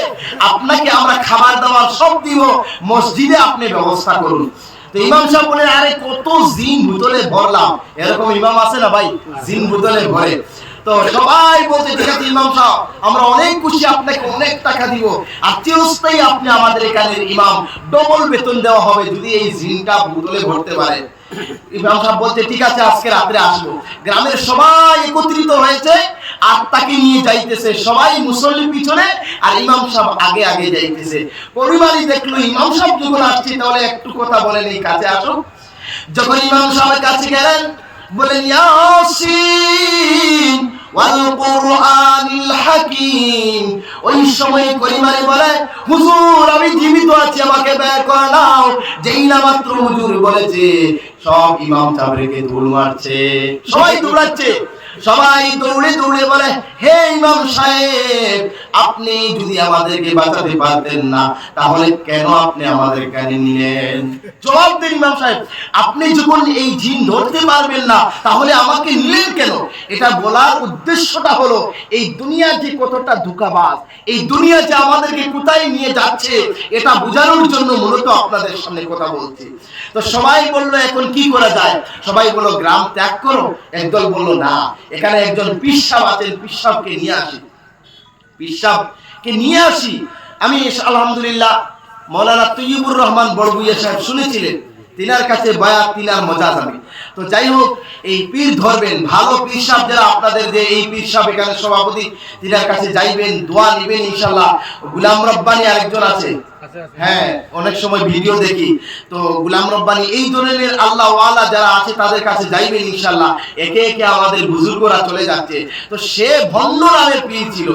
আপনাকে আমরা খাবার দাবার সব দিব, মসজিদে আপনি ব্যবস্থা করুন। তো ইমাম সাহেব বলে আরে কত জিন বোতলে ভরলাম, এরকম ইমাম আছে না ভাই জিন বোতলে ভরে। তো সবাই বলতে ঠিক আছে ইমাম সাহেব আমরা অনেক খুশি, আপনাকে অনেক টাকা দিব, আর চিরস্থায়ী আপনি আমাদের এখানের ইমাম, ডবল বেতন দেওয়া হবে যদি এই জিনটা বোতলে ভরতে পারে। ইমাম সাহেব বলতে ঠিক আছে আজকে রাত্রে আসবো। গ্রামের সবাই একত্রিত হয়েছে আর তাকে নিয়ে যাইতেছে, সবাই মুসল্লির পিছনে আর ইমাম সাহেব আগে আগে যাইতেছে। পরিবারই দেখলো ইমাম সাহেব যখন আসছে তাহলে একটু কথা বলেন, এই কাছে আসো। যখন ইমাম সাহেবের কাছে গেলেন বলেন ইয়াসিন ওয়াল কুরআনিল হাকীম, ওই সময় পরিবারে বলে হুজুর আমি জীবিত আছি, আমাকে বের করে নাও। যেই না মাত্র হুজুর বলেছে সব ইমাম সাহেবকে দৌড় মারছে, সবাই দৌড়াচ্ছে, সবাই দৌড়ে দৌড়ে বলে হে ইমাম সাহেব আপনি যদি আমাদেরকে বাঁচাতে পারতেন না তাহলে কেন আপনি আমাদের কানে নিলেন? জবাব দেন ইমাম সাহেব, আপনি যখন এই জিন ধরতে পারবেন না তাহলে আমাকে নিলেন কেন? এটা বলার উদ্দেশ্যটা হলো এই দুনিয়া যে কতটা ধোঁকাবাজ, এই দুনিয়া যে আমাদেরকে কোথায় নিয়ে যাচ্ছে এটা বোঝানোর জন্য মূলত আপনাদের সামনে কথা বলছি। তো সবাই বললো এখন কি করা যায়? সবাই বললো গ্রাম ত্যাগ করো। একদল বললো না, এখানে একজন পীর সাহেব আছেন, পীর সাহেবকে নিয়ে আসি, পীর সাহেবকে নিয়ে আসি। আমি আলহামদুলিল্লাহ মৌলানা তৈয়বুর রহমান বড়ভূইয়া সাহেব শুনেছিলেন, তিনার কাছে বায়াত তিনার মজাজ আমি। তো যাই হোক এই পীর ধরবেন, ভালো পীর সাহেব যারা আপনাদের যে এই পীর সাহেব এখানে সভাপতি, তিনার কাছে যাইবেন, দোয়া নেবেন ইনশাআল্লাহ। গুলাম রব্বানি আরেকজন আছে, হ্যাঁ অনেক সময় ভিডিও দেখি, তো গুলাম রব্বানি এই ধরনের আল্লাহ ওয়ালা যারা আছে তাদের কাছে যাইবেন ইনশাআল্লাহ। একে একে আমাদের বুজুর্গরা চলে যাচ্ছে। তো সে ভণ্ড নামের পীর ছিল।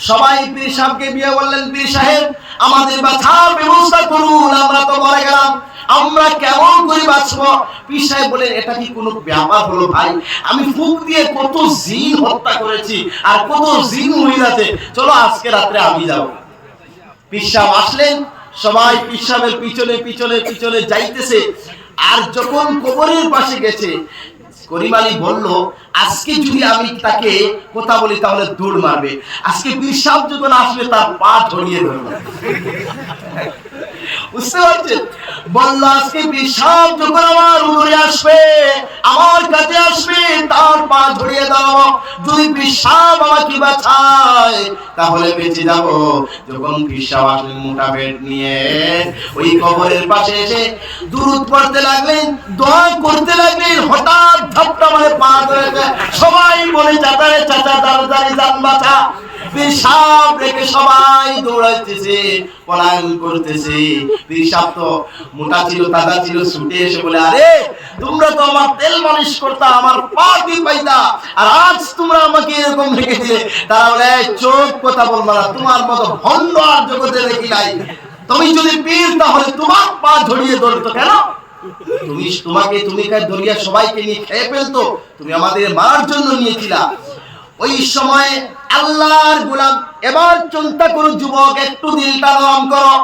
সবাই পীর সাহেবকে বিয়ে বললেন, পীর সাহেব আমাদের বাঁচার ব্যবস্থা করুন, আমরা তো মরে গেলাম, আমরা কেমন করে বাঁচবো? পীর সাহেব বলেন এটা কি কোনো ব্যাপার হলো ভাই? আমি ফুক দিয়ে কত জিন হত্যা করেছি আর কত জিন মহিলাতে, চলো আজকে রাত্রে আমি যাব। পীর সাহেব আসলেন, সবাই পীর সাহেবের পিছনে পিছনে পিছনে যাইতেছে। আর যখন কবরের পাশে গেছে করিম আলী বলল আজকে যদি আমি তাকে কথা বলি তাহলে দৌড় মারবে, আজকে পীর সাহেব যখন আসবে তার পা ধরিয়ে ধরবে। বুঝতে পারছেন? বলল আজকে পীর সাহেব যখন আমার উপরে আসবে, আমার কাছে আসবে, তার পা ধরিয়ে দাও, যদি পীর সাহেব আমাকে বাঁচায় তাহলে বেঁচে যাব। যখন পীর সাহেব আসলেন মোটা পেট নিয়ে ওই কবরের পাশে এসে দুরূদ পড়তে লাগলেন, দোয়া করতে লাগলেন, হঠাৎ ধাপটা মানে পা ধরে সবাই বলে চাচারে চাচা তাড়াতাড়ি জান বাঁচা। পীর সাহেব রেখে সবাই দৌড়াইতেছে, পলায়ন করতেছে। পীর সাহেব তো মোটা ছিল, তাজা ছিল, ছুটে এসে বলে আরে তোমরা তো আমার তেল মালিশ করতা, আমার পা কি পাইতা, আর আজ তোমরা আমাকে এরকম রেখে দিলে। তারা বলে চোখ কথা বলবা না, তোমার মতো ভণ্ড আর জগতে দেখি নাই, তুমি যদি পীর তাহলে তোমার পা ধরিয়ে ধরতো কেন? তুমি ধরিয়া সবাইকে নিয়ে খেয়ে ফেলতো, তুমি আমাদের মারার জন্য নিয়েছিলা। ওই সময় আল্লাহর গোলাম, এবার চিন্তা করো যুবক, একটু দিলটা নরম করো।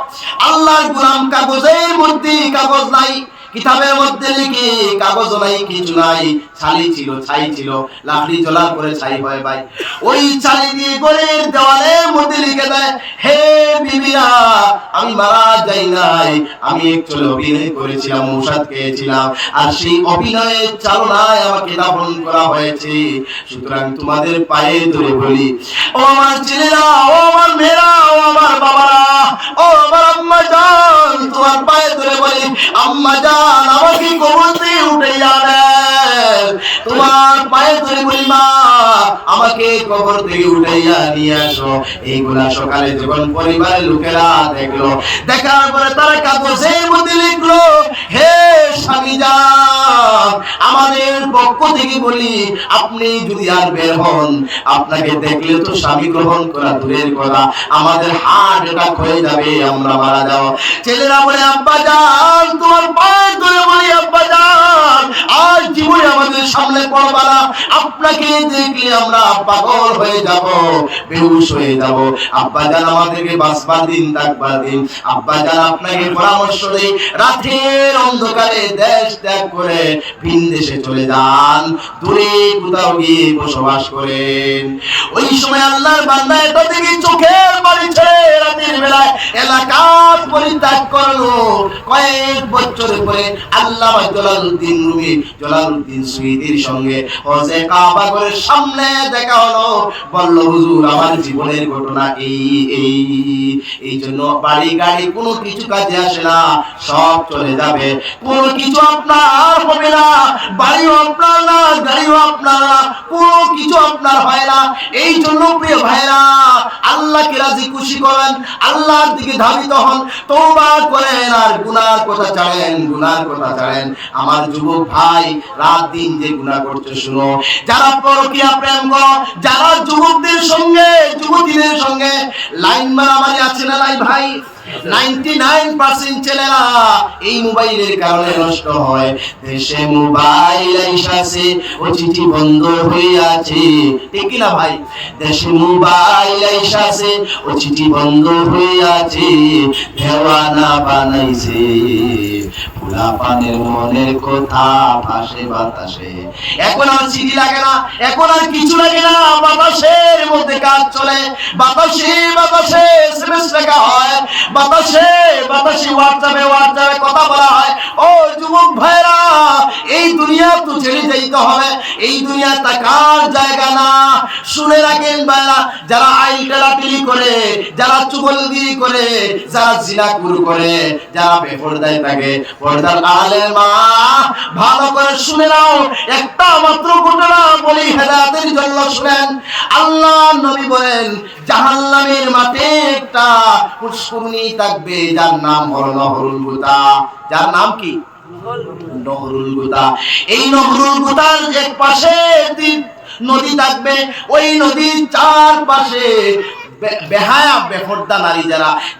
আল্লাহর গোলাম কাগজের মধ্যে কাগজ নাই, কিতাবের মধ্যে লিখে কাগজ নাই, কিছু নাই, ছালি ছিল, ছাই ছিল, লাকড়ি জ্বলার পরে ছাই হয় ভাই। ওই ছালি দিয়ে ঘরের দেওয়ালের মধ্যে লিখে দেয় হে বিবিরা আমি মারা যাই নাই, আমি একচুয়ালি অভিনয় করেছিলাম, ঔষধ খেয়েছিলাম, আর সেই অভিনয়ের চালনায় আমাকে দাফন করা হয়েছে। সুতরাং তোমাদের পায়ে ধরে বলি ও আমার ছেলেরা, ও আমার মেয়েরা, ও আমার বাবারা, ও আমার আম্মা জান, তোমার পায়ে ধরে বলি আম্মা জান আমাকে কবর থেকে উঠে যাবে। তোমার পায়ে ধরে বলি মা আমাকে কবর থেকে উঠাইয়া নিয়ে আসো। এইগুলা সকালে যখন পরিবারের লোকেরা দেখলো, দেখার পরে তারা কাগজের মধ্যে লিখলো হে স্বামী জান আমাদের পক্ষ থেকে বলি আপনি যদি আর বের হন, আপনাকে দেখলে তো স্বামী গ্রহণ করা দূরের কথা, আমাদের হার্ট অ্যাটাক হয়ে যাবে, আমরা মারা যাব। ছেলেরা বলে আব্বা জান তোমার পায়ে ধরে বলি আব্বা জান আজ জীবনে আমাদের সামনে পড়বা না, আপনাকে দেখলে আমরা পাগল হয়ে যাব, বেহুশ হয়ে যাব। আব্বা জান আমাদেরকে বাঁচবার দিন, থাকবার দিন। আব্বা জান আপনাকে পরামর্শ দেই, রাতের অন্ধকারে দেশ ত্যাগ করে ভিন দেশে চলে যান, দূরে কোথাও গিয়ে বসবাস করেন। ওই সময় আল্লাহর বান্দা এটা দেখে চোখের পানি ছেড়ে রাতের বেলায় এলাকা পরিত্যাগ করলো। কয়েক বছর পরে আল্লামা জালালউদ্দিন রুমি, জালালউদ্দিন সুয়ুতির সঙ্গে হজে কাবা ঘরের সামনে দেখা হলো। বলল, হুজুর আমার জীবনের ঘটনা এই জন্য বাড়ি গাড়ি কোনো কিছু কাজে আসে না, সব চলে যাবে, কোনো কিছু আপনার হবে না, বাড়িও আপনার না, গাড়িও আপনার না, কোনো কিছু আপনার হয় না। এই জন্য প্রিয় ভাইরা, আল্লাহকে রাজি খুশি করেন, আল্লাহর দিকে ধাবিত হন, তওবা করেন আর গুনার কথা ছাড়েন, গুনার কথা ছাড়েন। আমার যুবক ভাই, রাত দিন যে গুনাহ করছে শুনো, যারা পরকীয়া প্রেম করো, যারা যুবকদের সঙ্গে যুবতীদের সঙ্গে লাইন মারামারি আছে না নাই ভাই, 99% ছেলেরা এই মোবাইলের কারণে নষ্ট হয়। দেশে মোবাইল আইসাছে, ও চিঠি বন্ধ হয়ে আছে, ঠিক কি না ভাই? দেশে মোবাইল আইসাছে, ও চিঠি বন্ধ হয়ে আছে, দেওয়ানা বানাইছে পোলা পানের মনের কথা ভাসে বাতাসে। এখন আর চিঠি লাগে না, এখন আর কিছু লাগে না, বাতাসের মধ্যে কাজ চলে, বাতাসে বাতাসে এসএমএস লেখা হয়, বাতাসে বাতাসে হোয়াটসঅ্যাপে কথা বলা হয়। ও যুবক ভাইরা, এই দুনিয়া তো ছেড়ে যাইতে হবে, এই দুনিয়া থাকার জায়গা না। শুনে রাখেন ভাইরা, যারা আইল টেলাটেলি করে, যারা চুগলগিরি করে, যারা জিনাকুর করে, যারা বেপরদায় থাকে, পর্দার আড়ালের মা, ভালো করে শুনে নাও। একটা মাত্র ঘটনা বলি হেদায়েতের জন্য শুনেন। আল্লাহ নবী বলেন, জাহান্নামের মাঠে একটা পুষ্করিণী থাকবে, যার নাম হলো নহরুল গুতা। যার নাম কি? নহরুল গুতা। এই নহরুল গুতার এক পাশে নদী থাকবে, ওই নদীর চারপাশে বেহায়া বেপরদা নারী,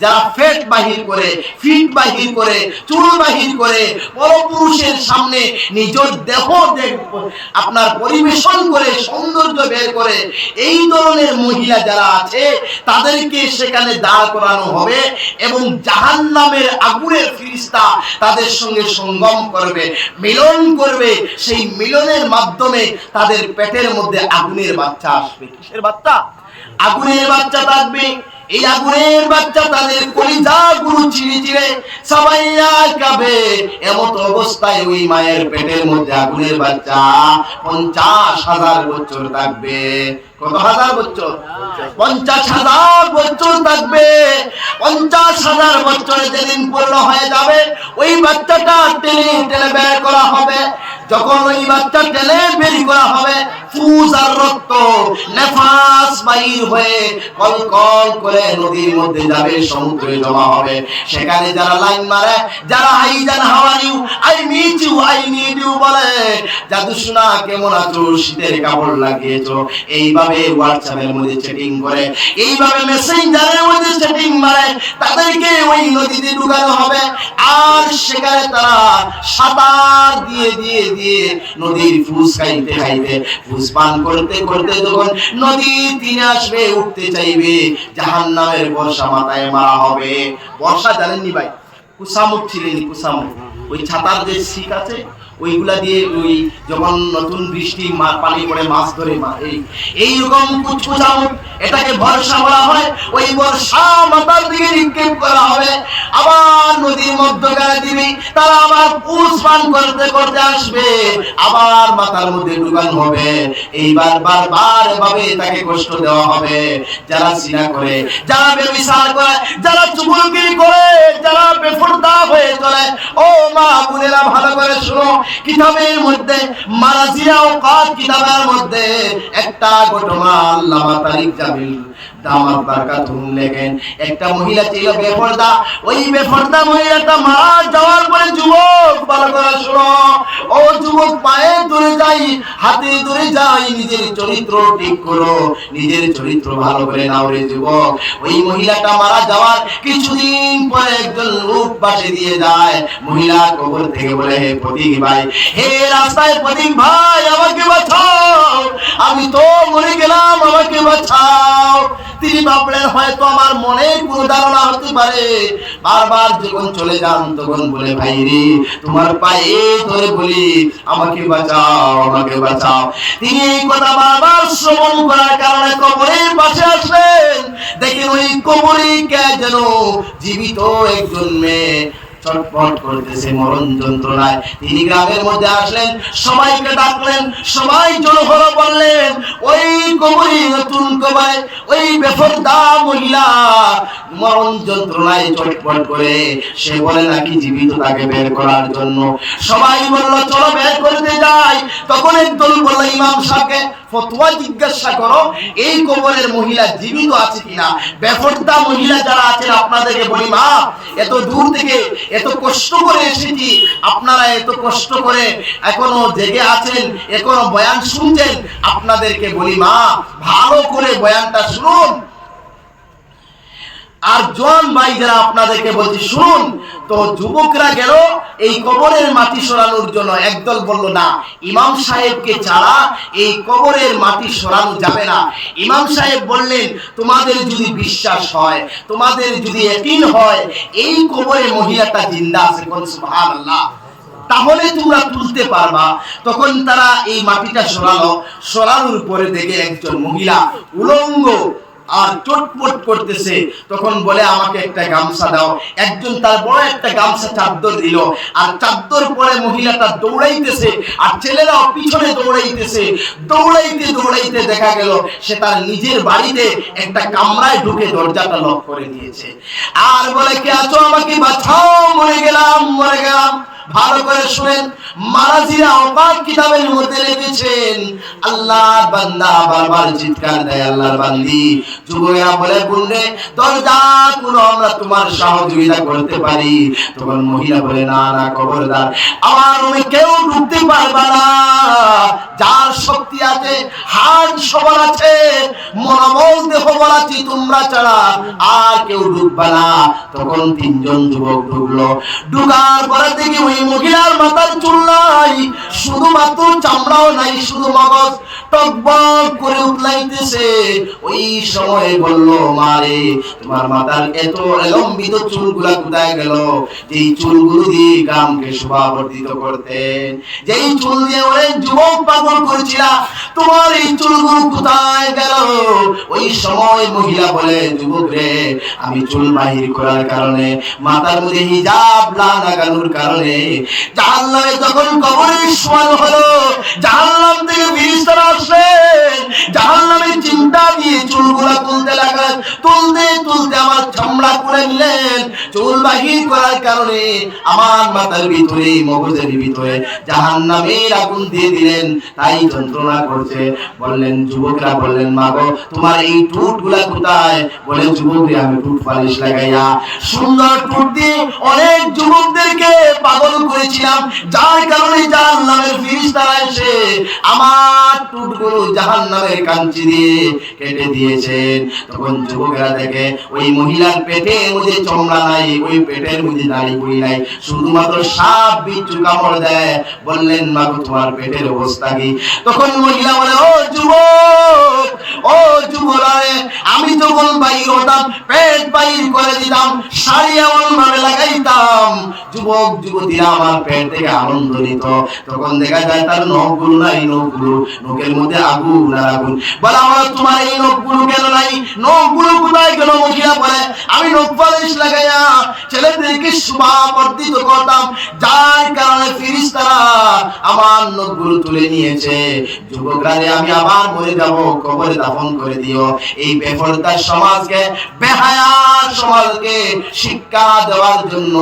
যারা ফেট বাহির করে, ফিট বাহির করে, চুল বাহির করে, পরপুরুষের সামনে নিজের দেহ আপনার পরিবেশন করে, সৌন্দর্য বের করে, এই ধরনের মহিলা যারা আছে তাদেরকে সেখানে দাঁড় করানো হবে এবং জাহান্নামের আগুনের ফেরেশতা তাদের সঙ্গে সঙ্গম করবে, মিলন করবে। সেই মিলনের মাধ্যমে তাদের পেটের মধ্যে আগুনের বাচ্চা আসবে। কিসের বাচ্চা? আগুনের বাচ্চা থাকবে। এই আগুনের বাচ্চা তাদের কলিজা গুলো চিড়ে চিড়ে সবাই খাবে। এমত অবস্থায় ওই মায়ের পেটের মধ্যে আগুনের বাচ্চা 50,000 বছর থাকবে। কত হাজার বছর? 50,000 বছর থাকবে। 50,000 বছরে যেদিন পূর্ণ হয়ে যাবে, ওই বাচ্চাটা টেনে টেনে বের করা হবে। যখন ওই বাচ্চা টেনে বের করা হবে, ফুজ আর রক্ত নেফাস বাইর হয়ে কলকল করে নদীর মধ্যে যাবে, সমুদ্রে জমা হবে। সেখানে যারা লাইন মারে, যারা আই জান how are you, I meet you, I need you বলে, জাদু শোনা কেমন আছো, শীতের কাপড় লাগিয়েছো, এইভাবে হোয়াটসঅ্যাপের মধ্যে চ্যাটিং করে, এইভাবে মেসেঞ্জারের মধ্যে চ্যাটিং মারে, তাদেরকে ওই নদীতে ঢুকানো হবে। আর সেখানে তারা সাঁতার দিয়ে দিয়ে দিয়ে নদীর ফুস খাইতে খাইতে, ফুস পান করতে করতে যখন নদীর তীরে আসবে, উঠতে চাইবে, জাহান্নামের বর্ষা মাথায় মারা হবে। বর্ষা জানেননি ভাই? কুসামুক ছিলেন, কুসামুক, ওই ছাতার যে শিক আছে, ওইগুলা দিয়ে ওই যখন নতুন বৃষ্টি পানি পড়ে মাছ ধরে, এইরকম কুচকুচামুক, এটাকে বর্ষা বলা হয়। ওই বর্ষা মাথার দিকে নিক্ষেপ করা হবে, আবার নদীর মধ্যখানে দিবি, তারা আবার পুষ পান করতে করতে আসবে, আবার মাথার মধ্যে ঢুকানো হবে। এইবার বারবার এভাবে তাকে কষ্ট দেওয়া হবে। যারা জিনা করে, যারা ব্যভিচার করে, যারা চুগলগিরি করে, যারা বেপরদা হয়ে চলে, ও মা বোনেরা ভালো করে শুনো। কিতাবের মধ্যে মারাজিয়া ওকাত কিতাবের মধ্যে একটা ঘটনা আল্লামা তারিক জামিল দামাত বারকাতুহু লেখেন। একটা মহিলা ছিল বেপরদা। ওই বেপরদা মহিলাটা মারা যাওয়ার পরে, যুবক ভালো করে শুনো, ও যুবক, পায়ে ধরে যাই, হাতে ধরে যাই, নিজের চরিত্র ঠিক করো, নিজের চরিত্র ভালো করে নাও রে যুবক। ওই মহিলাটা মারা যাওয়ার কিছুদিন পরে একজন লোক পাশে দিয়ে যায়। মহিলা কবর থেকে বলে, হে প্রতীক ভাই, হে রাস্তায় প্রতীক ভাই, আমাকে বাঁচাও, আমি তো মরে গেলাম, আমাকে বাঁচাও। তিনি ভাবলেন হয়তো আমার মনে কোনো ধারণা হতে পারে। বারবার যখন চলে যান তখন বলে, ভাই রে, তোমার পায়ে ধরে বলি, আমাকে বাঁচাও, আমাকে বাঁচাও। তিনি এই কথা বারবার শ্রবণ করার কারণে কবরের পাশে আসলেন। দেখেন ওই কবরে কে যেন জীবিত একজন মেয়ে ছটফট করতেছে মরণ যন্ত্রণায়। তিনি গ্রামের মধ্যে আসলেন, সবাইকে ডাকলেন, সবাই জড়ো বললেন, ওই কবরে, নতুন কবরে ওই বেপরদা মহিলা মরণ যন্ত্রণায় ছটফট করে, সে বলে নাকি জীবিত তাকে বের করার জন্য। সবাই বলল চলো বের করতে যাই। তখন একদল বলল, ইমাম সাহেবকে ফতোয়া জিজ্ঞাসা করো, এই কবরের মহিলা জীবিত আছে কিনা। বেপরদা মহিলা যারা আছেন আপনাদেরকে বলি, মা, এত দূর থেকে এত কষ্ট করে এসেছি, আপনারা এত কষ্ট করে এখনো জেগে আছেন, এখনো বয়ান শুনছেন, আপনাদেরকে বলি মা, ভালো করে বয়ানটা শুনুন। আর জোয়ান ভাই যারা আপনাদেরকে বলছি শুনুন। তো যুবকরা গেল এই কবরের মাটি সরানোর জন্য। একদল বলল, না, ইমাম সাহেবকে ছাড়া এই কবরের মাটি সরানো যাবে না। ইমাম সাহেব বললেন, তোমাদের যদি বিশ্বাস হয়, তোমাদের যদি ইয়াকিন হয় এই কবরে মহিলাটা জিন্দা আছে, কোন সুবহানাল্লাহ, তাহলে তোমরা তুলতে পারবা। তখন তারা এই মাটিটা সরানোর পরে দেখে একজন মহিলা উলঙ্গ আর চটপট করতেছে। তখন বলে, আমাকে একটা গামছা দাও। একজন তার বড় একটা গামছা চাদর দিল, আর চাদর পরে মহিলাটা দৌড়াইতেছে, আর ছেলেরাও পিছনে দৌড়াইতেছে। দৌড়াইতে দেখা গেল সে তার নিজের বাড়িতে একটা কামরায় ঢুকে দরজাটা লক করে দিয়েছে। আর বলে, কে আছো, আমাকে বাঁচাও, মরে গেলাম। ভালো করে শুনেন, মারাজিরা অবাক কিতাবের মধ্যে লিখেছেন, আল্লাহর বান্দা বারবার চিৎকার দেয়, আল্লাহর বান্দি। যুবকেরা বলে, বললে দরজা খুলো, আমরা তোমার সহযোগিতা করতে পারি। তখন মহিলা বলে, না না, খবরদার, আমার রুমে কেউ ঢুকতে পারবে না। যার শক্তি আছে, হাড় সবল আছে, মনোবল দেহ বল আছে, তোমরা ছাড়া আর কেউ ঢুকবে না। তখন তিনজন যুবক ঢুকলো। ঢুকার পরে দেখি ওই মহিলার মাথার চুল নাই, শুধুমাত্র চামড়াও নাই, শুধু মগজ টকবক করে উতলাইতেছে। ওই সময় বলল, মারে, তোমার মাথার এত লম্বিত চুলগুলা কোথায় গেল? যেই চুলগুলো দিয়ে গ্রামকে শোভাবর্ধিত করতেন, যেই চুল দিয়ে অনেক যুবক পাগল করেছিল, তোমার এই চুলগুলো কোথায় গেল? ওই সময় মহিলা বলে, যুবক রে, আমি চুল বাহির করার কারণে, মাথার মধ্যে হিজাব লাগানোর কারণে জাহান্নামে যখন কবরে শোয়ানো হলো, জাহান্নাম থেকে ফেরেশতারা আসলেন, জাহান্নামের চিন্তা দিয়ে চুলগুলা তুলতে লাগলেন। তুলতে আমার চামড়া করে নিলেন। চুল বাহির করার কারণে আমার মাথার ভিতরে, মগজের ভিতরে জাহান্নামের আগুন দিয়ে দিলেন, তাই যন্ত্রণা করছে। বললেন, যুবকরা বললেন, মা গো, তোমার এই ঠোঁটগুলা কোথায়? বলে, যুবক রে, আমি ঠোঁট পালিশ লাগাইয়া সুন্দর ঠোঁট দিয়ে অনেক যুবকদেরকে পাগল করেছিলাম, যার কারণে জাহান্নামের ফেরেশতারা এসে আমার ঠোঁটগুলো জাহান্নামের কাঞ্চি দিয়ে কেটে দিয়েছেন। তখন যুবকেরা দেখে ওই মহিলার পেটের মধ্যে চামড়া নাই, ওই পেটের মধ্যে নাড়ি বুড়ি নাই, শুধুমাত্র সাপ বিচ্ছু কামড় দেয়। বললেন, মা গো, তোমার পেটের অবস্থা কি? তখন মহিলা বলে, ও যুবরা, আমি যখন বাইর হতাম, পেট বাইর করে দিতাম, শাড়ি এমন ভাবে লাগাইতাম, যুবক যুবতীরা আমার পেট থেকে আনন্দ নিত। তখন দেখা যায় তার নখগুলো নাই, নখের মধ্যে আগুন আর আগুন। বলে, আমার তোমার এই নখগুলো কেন নাই? নখগুলো কোথায় গেল? মহিলা বলে, আমি নখ পালিশ লাগাইয়া ছেলেদেরকে শোভাবর্ধিত করতাম, যার কারণে ফেরেশতারা আমার নখগুলো তুলে নিয়েছে। যুবকরা, আমি আবার মরে যাব, কবরে দাফন করে দিও। এই বেপরদার সমাজকে, বেহায়ার সমাজকে শিক্ষা দেওয়ার জন্য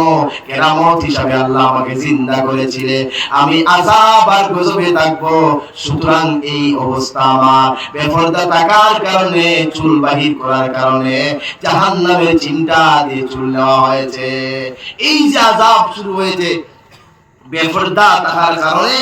কেরামত হিসাবে আল্লাহ আমাকে জিন্দা করেছিলেন। আমি আযাব আর গজবে থাকবো। সুতরাং এই অবস্থা আমার বেপরদা থাকার কারণে, চুল বাহির করার কারণে জাহান্নামের চিন্তা দিয়ে চুল নেওয়া হয়েছে। এই যে আযাব শুরু হয়েছে, বেপরদা থাকার কারণে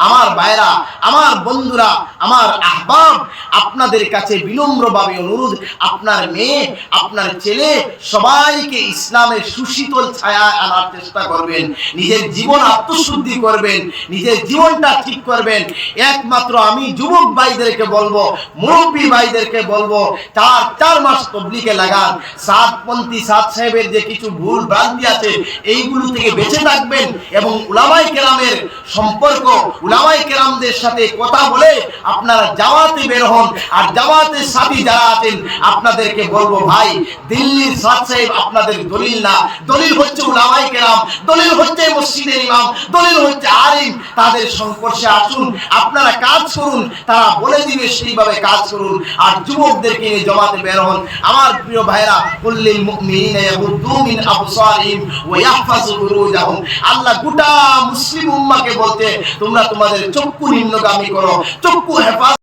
আমার ভাইরা, আমার বন্ধুরা, আমার আহবাব, আপনাদের কাছে বিনম্রভাবে অনুরোধ, আপনার মেয়ে, আপনার ছেলে সবাইকে ইসলামের সুশীতল ছায়া আনার চেষ্টা করবেন। নিজের জীবন আত্মশুদ্ধি করবেন, নিজের জীবনটা ঠিক করবেন। একমাত্র আমি যুবক ভাইদেরকে বলবো, মুরব্বী ভাইদেরকে বলবো, 4 মাস তবলিগে লাগান। সাতপন্থী সাত সাহেবের যে কিছু ভুল ভ্রান্তি আছে এইগুলো থেকে বেঁচে থাকবেন এবং উলামায়ে কেরামের সম্পর্ক, উলামায়ে কেরামদের সাথে কথা বলে আপনারা জামাতে বের হন। আর জামাতের সাথী যারা আছেন আপনাদেরকে বলবো, ভাই দিল্লির সাত সাহেব আপনাদের দলিল না, দলিল হচ্ছে উলামায়ে কেরাম, দলিল হচ্ছে মসজিদের ইমাম, দলিল হচ্ছে আলিম। তাদের সংস্পর্শে আসুন, আপনারা কাজ করুন, তারা বলে দিবে সেইভাবে কাজ করুন। আর যুবকদেরকে নিয়ে জামাতে বের হন। আমার প্রিয় ভাইরা, কুল্লিল মুমিনিনা ইয়াগুদ্দু মিন আবসারিহিম ওয়া ইয়াহফাযু ফুরুজাহুম। আল্লাহ গোটা মুসলিম উম্মাহকে বলতে, তোমরা তোমাদের চক্ষু নিম্নগামী করো, চক্ষু হেফাজত